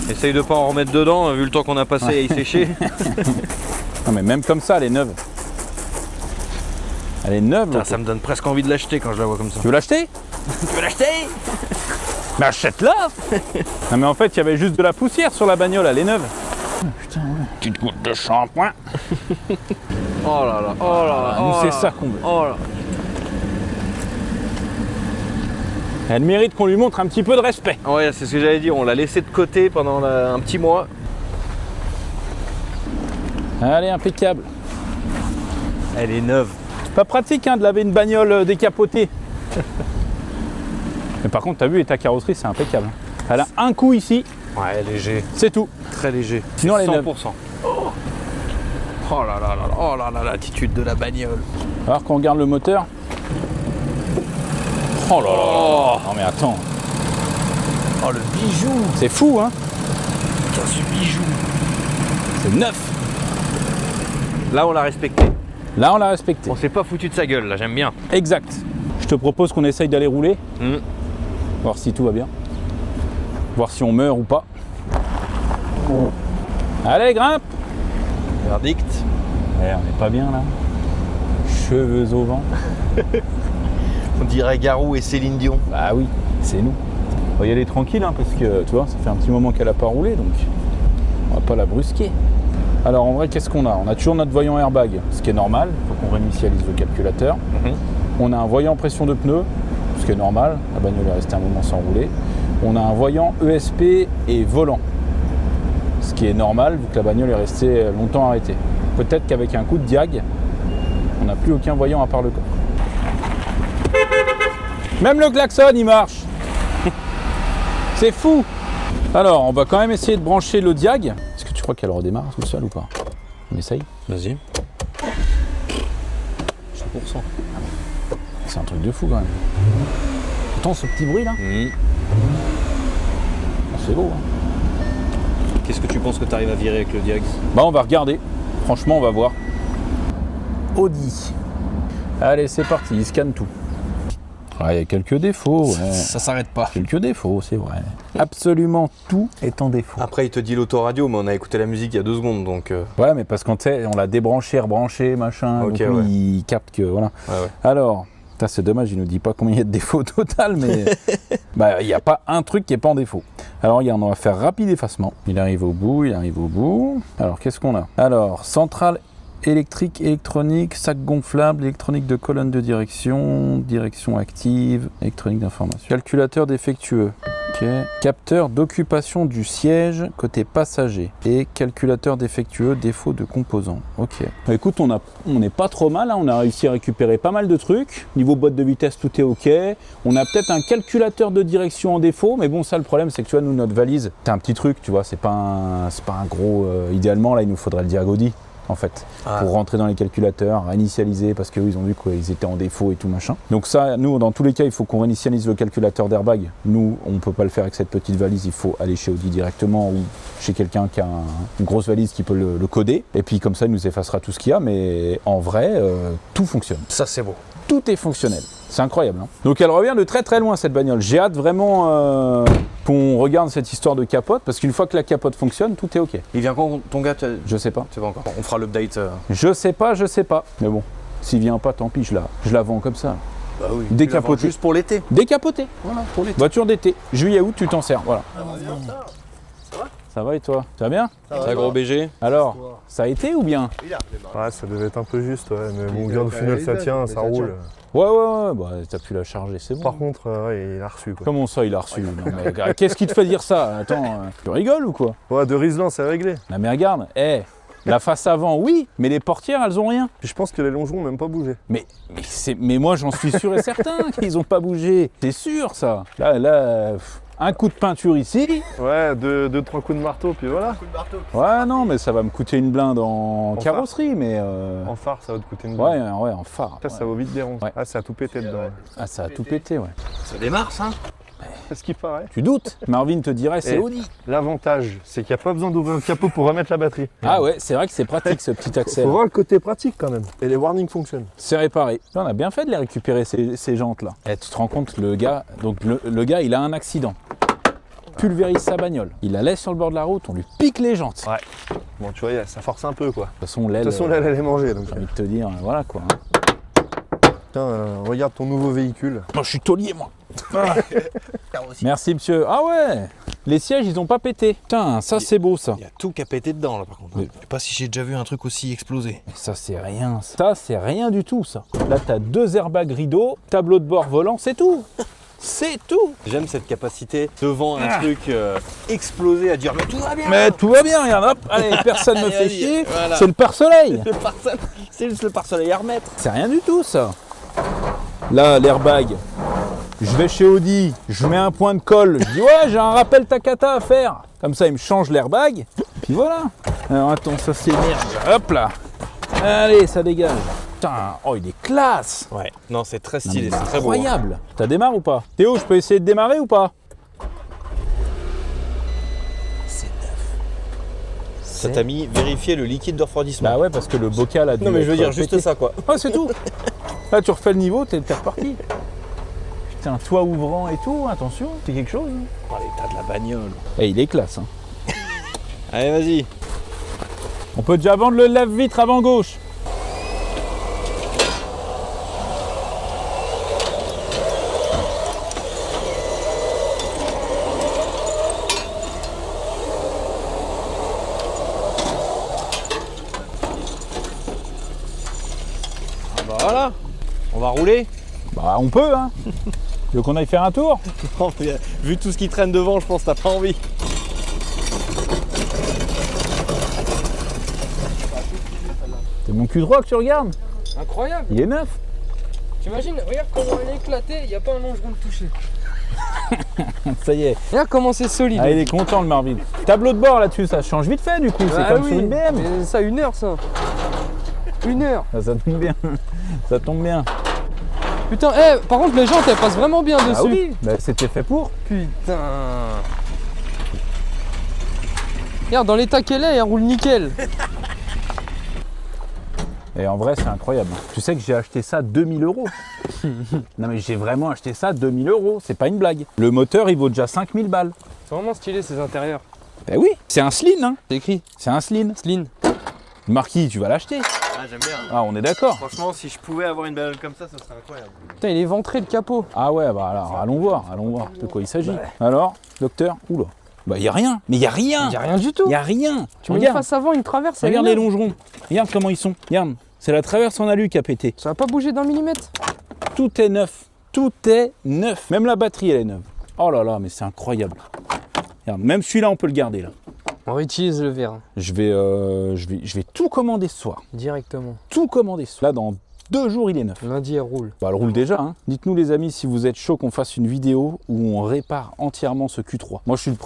Essaye de pas en remettre dedans, vu le temps qu'on a passé à y sécher. Non mais même comme ça, elle est neuve. Elle est neuve. Putain, l'auto. ça me donne presque envie de l'acheter quand je la vois comme ça. Tu veux l'acheter? Tu veux l'acheter? Mais achète-la. Non mais en fait, il y avait juste de la poussière sur la bagnole, elle est neuve. Oh, putain, ouais. Petite goutte de shampoing. Oh là là, oh là là. Nous, oh c'est là ça là. qu'on veut. Oh là. Elle mérite qu'on lui montre un petit peu de respect. Ouais, c'est ce que j'allais dire, on l'a laissé de côté pendant un petit mois. Allez, impeccable. Elle est neuve. Pas pratique hein, de laver une bagnole décapotée. Mais par contre, t'as vu, et ta carrosserie, c'est impeccable. Elle a un coup ici, Ouais, léger. c'est tout. Très léger. Sinon, elle est neuve. 100%. Oh là là là là, oh là là, l'attitude de la bagnole. Alors qu'on regarde le moteur. Oh là là. Non mais attends, Oh le bijou. c'est fou hein. Putain, ce bijou. C'est neuf. Là, on l'a respecté. Là, on l'a respecté. On s'est pas foutu de sa gueule, là, j'aime bien. Exact. Je te propose qu'on essaye d'aller rouler. Voir si tout va bien. Voir si on meurt ou pas. Allez, grimpe. Verdict. Ouais, on n'est pas bien là. Cheveux au vent. On dirait Garou et Céline Dion. Bah oui, c'est nous. On va y aller tranquille hein, parce que tu vois, ça fait un petit moment qu'elle a pas roulé donc on va pas la brusquer. Alors en vrai, qu'est-ce qu'on a? On a toujours notre voyant airbag, ce qui est normal, il faut qu'on réinitialise le calculateur. On a un voyant pression de pneus, ce qui est normal, la bagnole est restée un moment sans rouler. On a un voyant ESP et volant, ce qui est normal vu que la bagnole est restée longtemps arrêtée. Peut-être qu'avec un coup de diag, on n'a plus aucun voyant à part le corps. Même le klaxon il marche. C'est fou. Alors on va quand même essayer de brancher le diag. Est-ce que tu crois qu'elle redémarre tout seul ou pas? On essaye. Vas-y. 100%. C'est un truc de fou quand même. Attends ce petit bruit là. C'est beau hein. Qu'est-ce que tu penses que tu arrives à virer avec le diag? Bah on va regarder. Franchement on va voir. Audi. Allez c'est parti, il scanne tout. Il y a quelques défauts. Ouais. Ça s'arrête pas. Quelques défauts, c'est vrai. Absolument tout est en défaut. Après, il te dit l'autoradio, mais on a écouté la musique il y a 2 secondes, donc... Ouais, mais parce qu'on l'a débranché, rebranché, machin. Ok, donc ouais. il capte que... Voilà. Ouais. Alors, c'est dommage, il nous dit pas combien il y a de défauts au total, mais... bah, il n'y a pas un truc qui est pas en défaut. Alors, regarde, on va faire rapide effacement. Il arrive au bout. Alors, qu'est-ce qu'on a? Alors, centrale électrique, électronique, sac gonflable, électronique de colonne de direction, direction active, électronique d'information. Calculateur défectueux. Ok. Capteur d'occupation du siège côté passager et calculateur défectueux, défaut de composants. Ok. Bah, écoute, on n'est pas trop mal, hein. On a réussi à récupérer pas mal de trucs. Niveau boîte de vitesse, tout est ok. On a peut-être un calculateur de direction en défaut, mais bon, ça le problème, c'est que tu vois, nous, notre valise, c'est un petit truc, tu vois, c'est pas un gros. Idéalement, là, il nous faudrait le dire à Gaudi. En fait, pour rentrer dans les calculateurs, réinitialiser parce qu'eux ils ont vu qu'ils étaient en défaut et tout machin. Donc ça, nous dans tous les cas, il faut qu'on réinitialise le calculateur d'airbag. Nous, on ne peut pas le faire avec cette petite valise, il faut aller chez Audi directement ou chez quelqu'un qui a une grosse valise qui peut le coder. Et puis comme ça, il nous effacera tout ce qu'il y a, mais en vrai, tout fonctionne. Ça, c'est beau. Tout est fonctionnel. C'est incroyable. Hein. Donc elle revient de très très loin cette bagnole. J'ai hâte vraiment qu'on regarde cette histoire de capote parce qu'une fois que la capote fonctionne, tout est ok. Il vient quand ton gars? Je sais pas. Tu sais pas encore. On fera l'update. Je sais pas. Mais bon, s'il vient pas, tant pis, je la vends comme ça. Bah oui. Décapotée. Juste pour l'été. Décapotée. Voilà, pour l'été. Voiture d'été. Juillet-août, tu t'en sers. Voilà. Ça va et toi? Ça va bien? Ça gros BG. Alors, ça a été ou bien? Ouais, ça devait être un peu juste, ouais, mais bon, bien au final ça tient, ça roule. Ouais, bah t'as pu la charger, c'est bon. Par contre, ouais, il a reçu quoi. Comment ça, il a reçu? Non, mais, qu'est-ce qui te fait dire ça? Attends, tu rigoles ou quoi? Ouais, de Riesland, c'est réglé. Non mais regarde, la face avant, oui, mais les portières, elles ont rien. Puis je pense que les longerons ont même pas bougé. Mais moi, j'en suis sûr et certain qu'ils ont pas bougé. C'est sûr, ça. Là, un coup de peinture ici. Ouais, 2-3 coups de marteau, puis voilà. Ouais, non, mais ça va me coûter une blinde en carrosserie, mais... En phare, ça va te coûter une blinde. Ouais, en phare. Ça vaut vite des ronds. Ouais. Ah, ça a tout pété dedans. Ah, ça a tout pété, ouais. Ça démarre, ça? C'est ce qu'il paraît. Tu doutes? Marvin te dirait, c'est Audi. L'avantage, c'est qu'il n'y a pas besoin d'ouvrir le capot pour remettre la batterie. Ah ouais, c'est vrai que c'est pratique, ce petit accès. Faut voir le côté pratique quand même. Et les warnings fonctionnent. C'est réparé. On a bien fait de les récupérer, ces jantes-là. Et tu te rends compte, le gars, il a un accident. Pulvérise sa bagnole. Il la laisse sur le bord de la route, on lui pique les jantes. Ouais. Bon, tu vois, ça force un peu quoi. De toute façon, l'aile, elle est mangée. J'ai envie de te dire, voilà quoi. Tiens, regarde ton nouveau véhicule. Moi, je suis taulier, moi. Merci, monsieur. Ah ouais, les sièges, ils ont pas pété. Putain, ça, c'est beau, ça. Il y a tout qui a pété dedans, là, par contre. Je sais pas si j'ai déjà vu un truc aussi explosé. Ça, c'est rien. Ça, c'est rien du tout, ça. Là, t'as 2 airbags rideaux, tableau de bord volant, c'est tout. C'est tout. J'aime cette capacité devant un truc explosé à dire mais tout va bien. Mais tout va bien, regarde, hop, allez, personne me fait Vas-y, chier, voilà. c'est le pare-soleil. C'est juste le pare-soleil à remettre. C'est rien du tout ça. Là, l'airbag, je vais chez Audi, je mets un point de colle, je dis ouais, j'ai un rappel Takata à faire. Comme ça, il me change l'airbag, puis voilà. Alors attends, ça s'énerve, hop là. Allez, ça dégage. Putain, oh il est classe. Ouais, non c'est très Non, stylé, mais c'est très beau. incroyable. Ça démarre ou pas? Théo, je peux essayer de démarrer ou pas? Ça t'a mis vérifier le liquide de refroidissement. Bah ouais, parce que le bocal a dû Non mais je veux être dire juste pété. ça quoi. Ouais, c'est tout. Là, tu refais le niveau, t'es reparti. Putain, toit ouvrant et tout, attention, c'est quelque chose. Hein. Oh, l'état de la bagnole. Eh, il est classe. Hein. Allez vas-y. On peut déjà vendre le lave-vitre avant gauche. Bah voilà, on va rouler. Bah, on peut, hein. Tu veux qu'on aille faire un tour? Non, mais, vu tout ce qui traîne devant, je pense que t'as pas envie. C'est mon cul droit que tu regardes. Incroyable. Il est neuf. T'imagines, regarde comment elle est éclatée, il n'y a pas un longeron de toucher. Ça y est. Regarde comment c'est solide. Ah, il est content le Marvin. Tableau de bord là-dessus, ça change vite fait du coup. C'est Ah comme oui, sur une BM. mais ça, 1 heure ça. 1 heure. Ah, ça tombe bien. Ça tombe bien. Putain, par contre les jantes elles passent vraiment bien dessus. Ah oui, bah, c'était fait pour. Putain. Regarde, dans l'état qu'elle est, elle roule nickel. Et en vrai, c'est incroyable. Tu sais que j'ai acheté ça 2000 €. Non mais j'ai vraiment acheté ça 2000 €. C'est pas une blague. Le moteur, il vaut déjà 5000 balles. C'est vraiment stylé ces intérieurs. Ben oui, c'est un Sleen, hein. C'est écrit. C'est un Sleen. Sleen. Marquis, tu vas l'acheter. Ah, j'aime bien. Ah, on est d'accord. Franchement, si je pouvais avoir une bagnole comme ça serait incroyable. Putain, il est ventré le capot. Ah ouais, bah alors, allons voir de quoi il s'agit. Alors, docteur, oula. Bah y a rien, mais y a rien. Il y a rien du tout. Y a rien. Tu mets une face avant, une traverse. Regarde elle est les neuve. longerons. Regarde comment ils sont. Regarde, c'est la traverse en alu qui a pété. Ça va pas bouger d'un millimètre. Tout est neuf. Tout est neuf. Même la batterie, elle est neuve. Oh là là, mais c'est incroyable. Regarde, même celui-là, on peut le garder là. On réutilise le verre. Je vais tout commander ce soir. Directement. Tout commander ce soir. Là, dans 2 jours, il est neuf. Lundi, elle roule. Bah, elle roule déjà. Hein. Dites-nous les amis si vous êtes chaud qu'on fasse une vidéo où on répare entièrement ce Q3. Moi, je suis le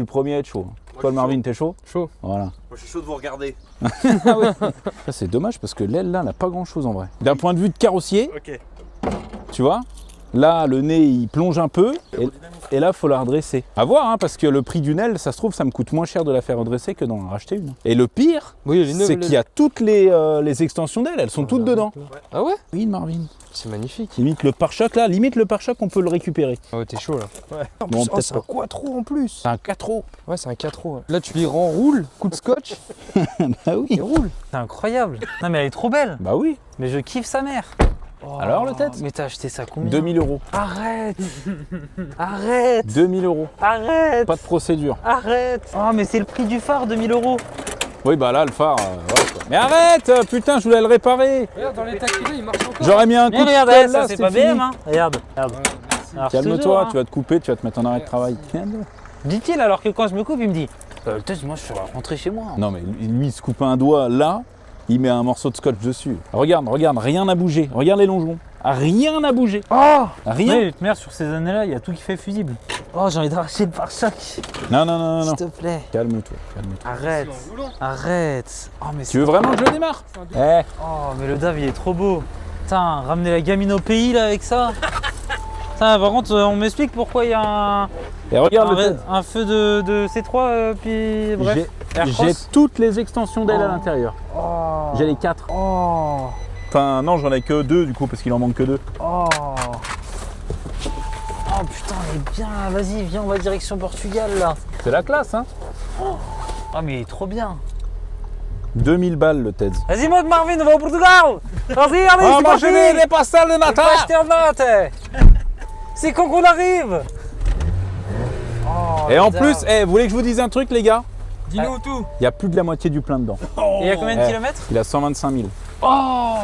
premier à être chaud. Toi, le Marvin, t'es chaud? Chaud. Voilà. Moi, je suis chaud de vous regarder. Ah ouais. Ça, c'est dommage parce que l'aile là n'a pas grand-chose en vrai. D'un point de vue de carrossier, Ok. tu vois, là, le nez, il plonge un peu. Et là, il faut la redresser. À voir, hein, parce que le prix d'une aile, ça se trouve, ça me coûte moins cher de la faire redresser que d'en racheter une. Et le pire, Oui, elle est neuve, c'est qu'il y a toutes les extensions d'aile, elles sont toutes dedans. Ah ouais? Oui, Marvin. C'est magnifique. Limite le pare-choc là, on peut le récupérer. Ah ouais, t'es chaud là. Ouais. En Bon, plus, peut-être c'est un quattro en plus. C'est un 4 Ouais, c'est un 4 ouais. Là, tu les renroules, coup de scotch, Bah oui. il roule. C'est incroyable. Non mais elle est trop belle. Bah oui. Mais je kiffe sa mère. Alors le tête Mais t'as acheté ça combien? 2000 €. Arrête. Arrête. 2000 €. Arrête. Pas de procédure. Arrête. Oh mais c'est le prix du phare, 2000 €. Oui, bah là, le phare, ouais, quoi. Mais arrête, putain, je voulais le réparer. Regarde, dans l'état qu'il est, il marche encore. J'aurais mis un coup Mais de regarde, colle ça là, c'est c'est pas fini. BM hein. Regarde. Alors, je te Calme-toi, jure, tu vas te couper, tu vas te mettre en arrêt de travail. Dit-il alors que quand je me coupe, il me dit peut-être moi je suis rentré chez moi. Non mais lui il se coupe un doigt là, il met un morceau de scotch dessus. Regarde, rien n'a bougé. Regarde les longerons. Rien n'a bougé. Oh Rien. Mais merde, sur ces années-là, il y a tout qui fait fusible. Oh, j'ai envie d'arracher le pare-choc. Non. S'il te plaît. Calme-toi. Arrête. Arrête. Oh, mais Tu veux vraiment que je démarre? Eh, Oh, mais le DAF, il est trop beau. Putain, ramener la gamine au pays là avec ça. Putain, par contre, on m'explique pourquoi il y a et regarde le tête. un feu de C3, puis bref. J'ai toutes les extensions d'aile à l'intérieur. Oh. J'ai les 4. Oh. Enfin non, j'en ai que 2 du coup parce qu'il en manque que 2. Oh. Oh putain, mais bien, vas-y, viens, on va direction Portugal là. C'est la classe hein. Oh, mais il est trop bien. 2000 balles le TEDS. Vas-y, monte Marvin, on va au Portugal. Vas-y, allez, c'est parti. les pastels de nata. C'est quand qu'on arrive. Oh, Et en putain. plus, vous voulez que je vous dise un truc les gars? Dis-nous tout. Il y a plus de la moitié du plein dedans. Et il y a combien de Eh. kilomètres? Il a 125 000. Oh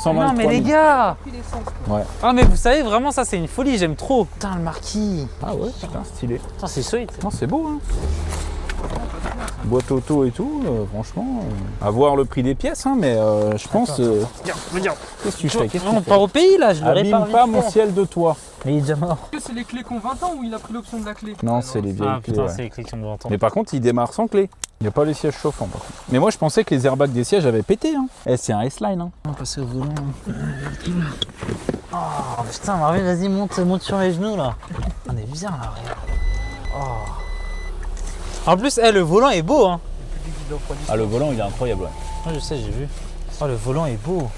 123 non mais 000. les gars. Ouais. Ah mais vous savez vraiment ça c'est une folie, j'aime trop. Putain le marquis. Ah ouais, putain, stylé. Putain c'est solide. Non, c'est beau, hein. Boîte auto et tout, franchement. À voir le prix des pièces, hein, mais je pense. Regarde. Qu'est-ce que tu fais? Qu'est-ce que On tu part fais? au pays là, je le Abîme répare. pas vite mon fait. ciel de toit. Mais il est déjà mort. Est-ce que c'est les clés qu'on 20 ans ou il a pris l'option de la clé? Non, c'est les vieilles Ah clés. putain ouais. c'est les clés qui ont 20 ans. Mais par contre, il démarre sans clé. Il n'y a pas les sièges chauffants, par contre. Mais moi, je pensais que les airbags des sièges avaient pété. Hein. Eh, c'est un S-Line. Hein. On va passer au volant. Oh putain Marvin vas-y monte sur les genoux là. On est bien là, regarde. Oh. En plus le volant est beau hein. Ah, le volant, il est incroyable. Ouais. Ouais, je sais, j'ai vu. Oh, le volant est beau.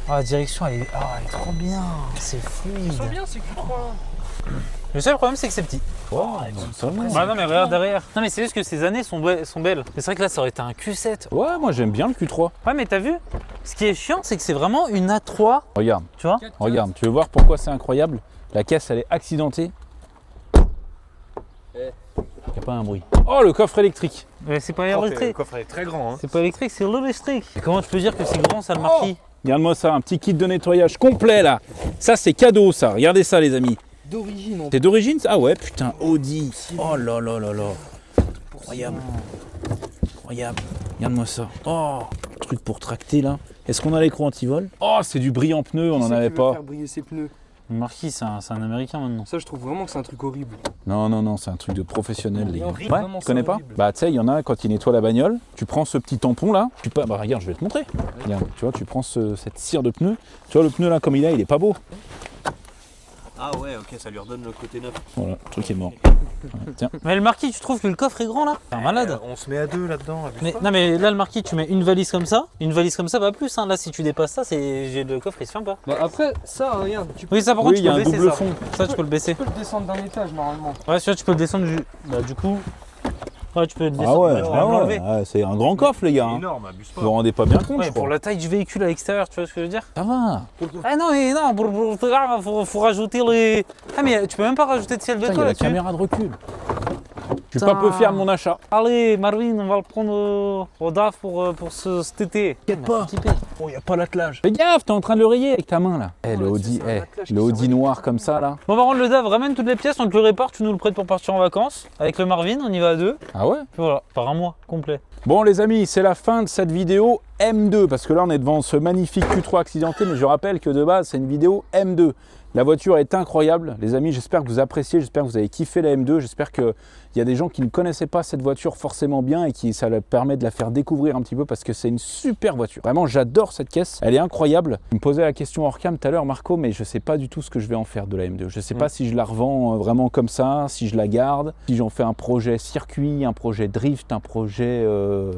Oh, la direction, elle est trop bien. C'est fluide. C'est bien, c'est Q3. Le seul problème, c'est que c'est petit. Bah non, mais regarde derrière. Non, mais c'est juste que ces années sont belles. Mais c'est vrai que là, ça aurait été un Q7. Ouais, moi, j'aime bien le Q3. Ouais, mais t'as vu? Ce qui est chiant, c'est que c'est vraiment une A3. Regarde, Tu vois? regarde. Tu veux voir pourquoi c'est incroyable? La caisse, elle est accidentée. Il n'y a pas un bruit. Oh, le coffre électrique. Mais c'est pas Le électrique. coffre est très grand. Hein. C'est pas électrique, c'est l'électrique. Et comment tu peux dire que c'est grand, ça, le marquis? Regarde-moi ça, un petit kit de nettoyage complet, là. Ça, c'est cadeau, ça. Regardez ça, les amis. D'origine, C'est d'origine, ça? Ah ouais, putain, Audi. Oh là là là là. Incroyable. Incroyable. Regarde-moi ça. Oh, truc pour tracter, là. Est-ce qu'on a l'écran anti-vol? Oh, c'est du brillant pneu, on n'en avait pas. faire briller ses pneus. Le marquis, c'est un américain maintenant. Ça, je trouve vraiment que c'est un truc horrible. Non, non, non, c'est un truc de professionnel, les gars. Horrible, Ouais, vraiment, tu connais c'est pas? horrible. Bah, tu sais, il y en a quand ils nettoient la bagnole, tu prends ce petit tampon là, bah, regarde, je vais te montrer. Regarde, tu vois, tu prends cette cire de pneu, tu vois, le pneu là, comme il est pas beau. Ah ouais, ok, ça lui redonne le côté neuf. Voilà, le truc est mort. Ouais, tiens. Mais le marquis, tu trouves que le coffre est grand là? C'est un malade. On se met à deux là-dedans. Mais, non mais là le marquis tu mets une valise comme ça pas plus hein. Là si tu dépasses ça le coffre il se ferme pas. Bah après, ça, regarde, tu peux, Oui ça par Oui, contre il tu y a peux un baisser double ça. fond. Ça tu peux le baisser. tu peux le descendre d'un étage normalement. Ouais celui-là tu peux le descendre du coup. Ouais tu peux le Ah descendre. ouais, tu peux ah ouais, l'enlever. ah, c'est un grand coffre, les gars. Hein. Énorme, abuse pas. Vous vous rendez pas bien compte, Ouais, je crois. pour la taille du véhicule à l'extérieur, tu vois ce que je veux dire? Ça va. Ah non mais non, faut rajouter les. Ah mais tu peux même pas rajouter de ciel de Putain, il y toi a la là-dessus. caméra de recul. Je suis Putain. pas peu fier de mon achat. Allez Marvin, on va le prendre au DAF pour cet été. T'inquiète pas. Petit Oh, il y a pas l'attelage. Fais gaffe, t'es en train de le rayer avec ta main là. Eh, le Audi, le Audi noir comme ça là. Bon, on va rendre le DAF, ramène toutes les pièces, on te le répare, tu nous le prêtes pour partir en vacances. Avec le Marvin, on y va à deux. Ah ouais? Puis voilà, par un mois complet. Bon les amis, c'est la fin de cette vidéo M2 parce que là on est devant ce magnifique Q3 accidenté, mais je rappelle que de base c'est une vidéo M2. La voiture est incroyable, les amis, j'espère que vous appréciez, j'espère que vous avez kiffé la M2, j'espère qu'il y a des gens qui ne connaissaient pas cette voiture forcément bien et qui ça leur permet de la faire découvrir un petit peu parce que c'est une super voiture. Vraiment, j'adore cette caisse, elle est incroyable. Je me posais la question hors cam tout à l'heure, Marco, mais je sais pas du tout ce que je vais en faire de la M2. Je sais pas si je la revends vraiment comme ça, si je la garde, si j'en fais un projet circuit, un projet drift, un projet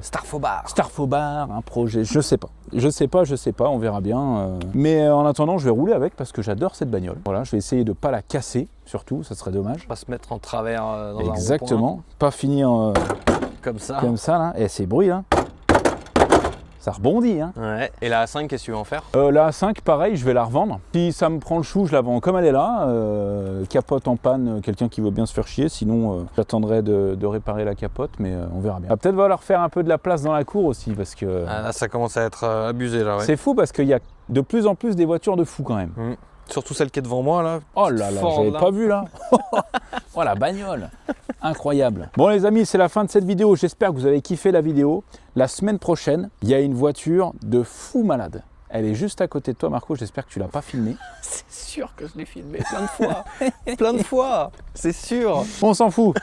Starfobar, un projet, je sais pas. Je sais pas, on verra bien. Mais en attendant, je vais rouler avec parce que j'adore cette bagnole. Voilà, je vais essayer de pas la casser, surtout, ça serait dommage. Pas se mettre en travers dans un Exactement, pas finir rond-point, comme ça. là. Et ces bruits là, ça rebondit. Hein. Ouais. Et la A5, qu'est-ce que tu veux en faire? La A5, pareil, je vais la revendre. Si ça me prend le chou, je la vends comme elle est là. Capote en panne, quelqu'un qui veut bien se faire chier. Sinon, j'attendrai de réparer la capote, mais on verra bien. Va peut-être falloir faire un peu de la place dans la cour aussi, parce que Ah, là, ça commence à être abusé là, ouais. c'est fou parce qu'il y a de plus en plus des voitures de fous quand même. Surtout celle qui est devant moi là. Oh là là, Ford, j'avais là. pas vu là. Oh la bagnole, incroyable. Bon les amis, c'est la fin de cette vidéo. J'espère que vous avez kiffé la vidéo. La semaine prochaine, il y a une voiture de fou malade. Elle est juste à côté de toi, Marco. J'espère que tu l'as pas filmée. C'est sûr que je l'ai filmé plein de fois. Plein de fois, c'est sûr. On s'en fout.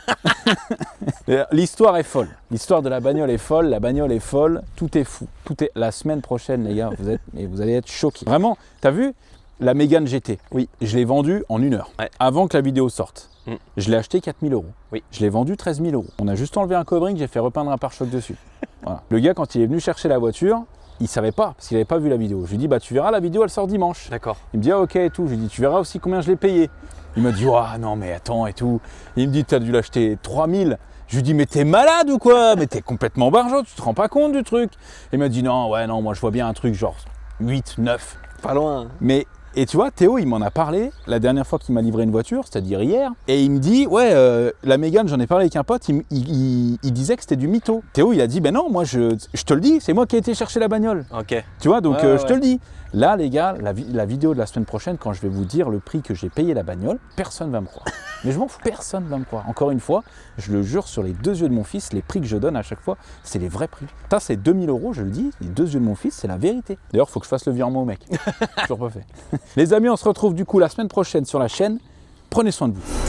L'histoire est folle. L'histoire de la bagnole est folle. La bagnole est folle. Tout est fou. Tout est. La semaine prochaine, les gars, vous allez être choqués. Vraiment, t'as vu la Mégane GT? Oui. Je l'ai vendue en 1 heure. Ouais. Avant que la vidéo sorte. Je l'ai acheté 4 000 €. Oui. Je l'ai vendu 13 000 €. On a juste enlevé un covering, j'ai fait repeindre un pare-choc dessus. Voilà. Le gars, quand il est venu chercher la voiture, il savait pas, parce qu'il n'avait pas vu la vidéo. Je lui ai dit, bah tu verras, la vidéo, elle sort dimanche. D'accord. Il me dit, ah ok et tout. Je lui ai dit, tu verras aussi combien je l'ai payé. Il m'a dit, ah non mais attends et tout. Il me dit, t'as dû l'acheter 3 000. Je lui dis, mais t'es malade ou quoi? Mais t'es complètement barjot, tu te rends pas compte du truc. Il m'a dit, non, ouais, non, moi je vois bien un truc genre 8, 9. Pas loin. Mais Et tu vois, Théo, il m'en a parlé la dernière fois qu'il m'a livré une voiture, c'est-à-dire hier. Et il me dit, ouais, la Mégane, j'en ai parlé avec un pote, il disait que c'était du mytho. Théo, il a dit, ben non, moi, je te le dis, c'est moi qui ai été chercher la bagnole. Ok. Tu vois, donc Ouais, je te le dis. Là, les gars, la vidéo de la semaine prochaine, quand je vais vous dire le prix que j'ai payé la bagnole, personne va me croire. Mais je m'en fous, personne va me croire. Encore une fois, je le jure sur les 2 yeux de mon fils, les prix que je donne à chaque fois, c'est les vrais prix. Ça, c'est 2000 €, je le dis, les 2 yeux de mon fils, c'est la vérité. D'ailleurs, il faut que je fasse le virement au mec. Toujours pas fait. Les amis, on se retrouve du coup la semaine prochaine sur la chaîne. Prenez soin de vous.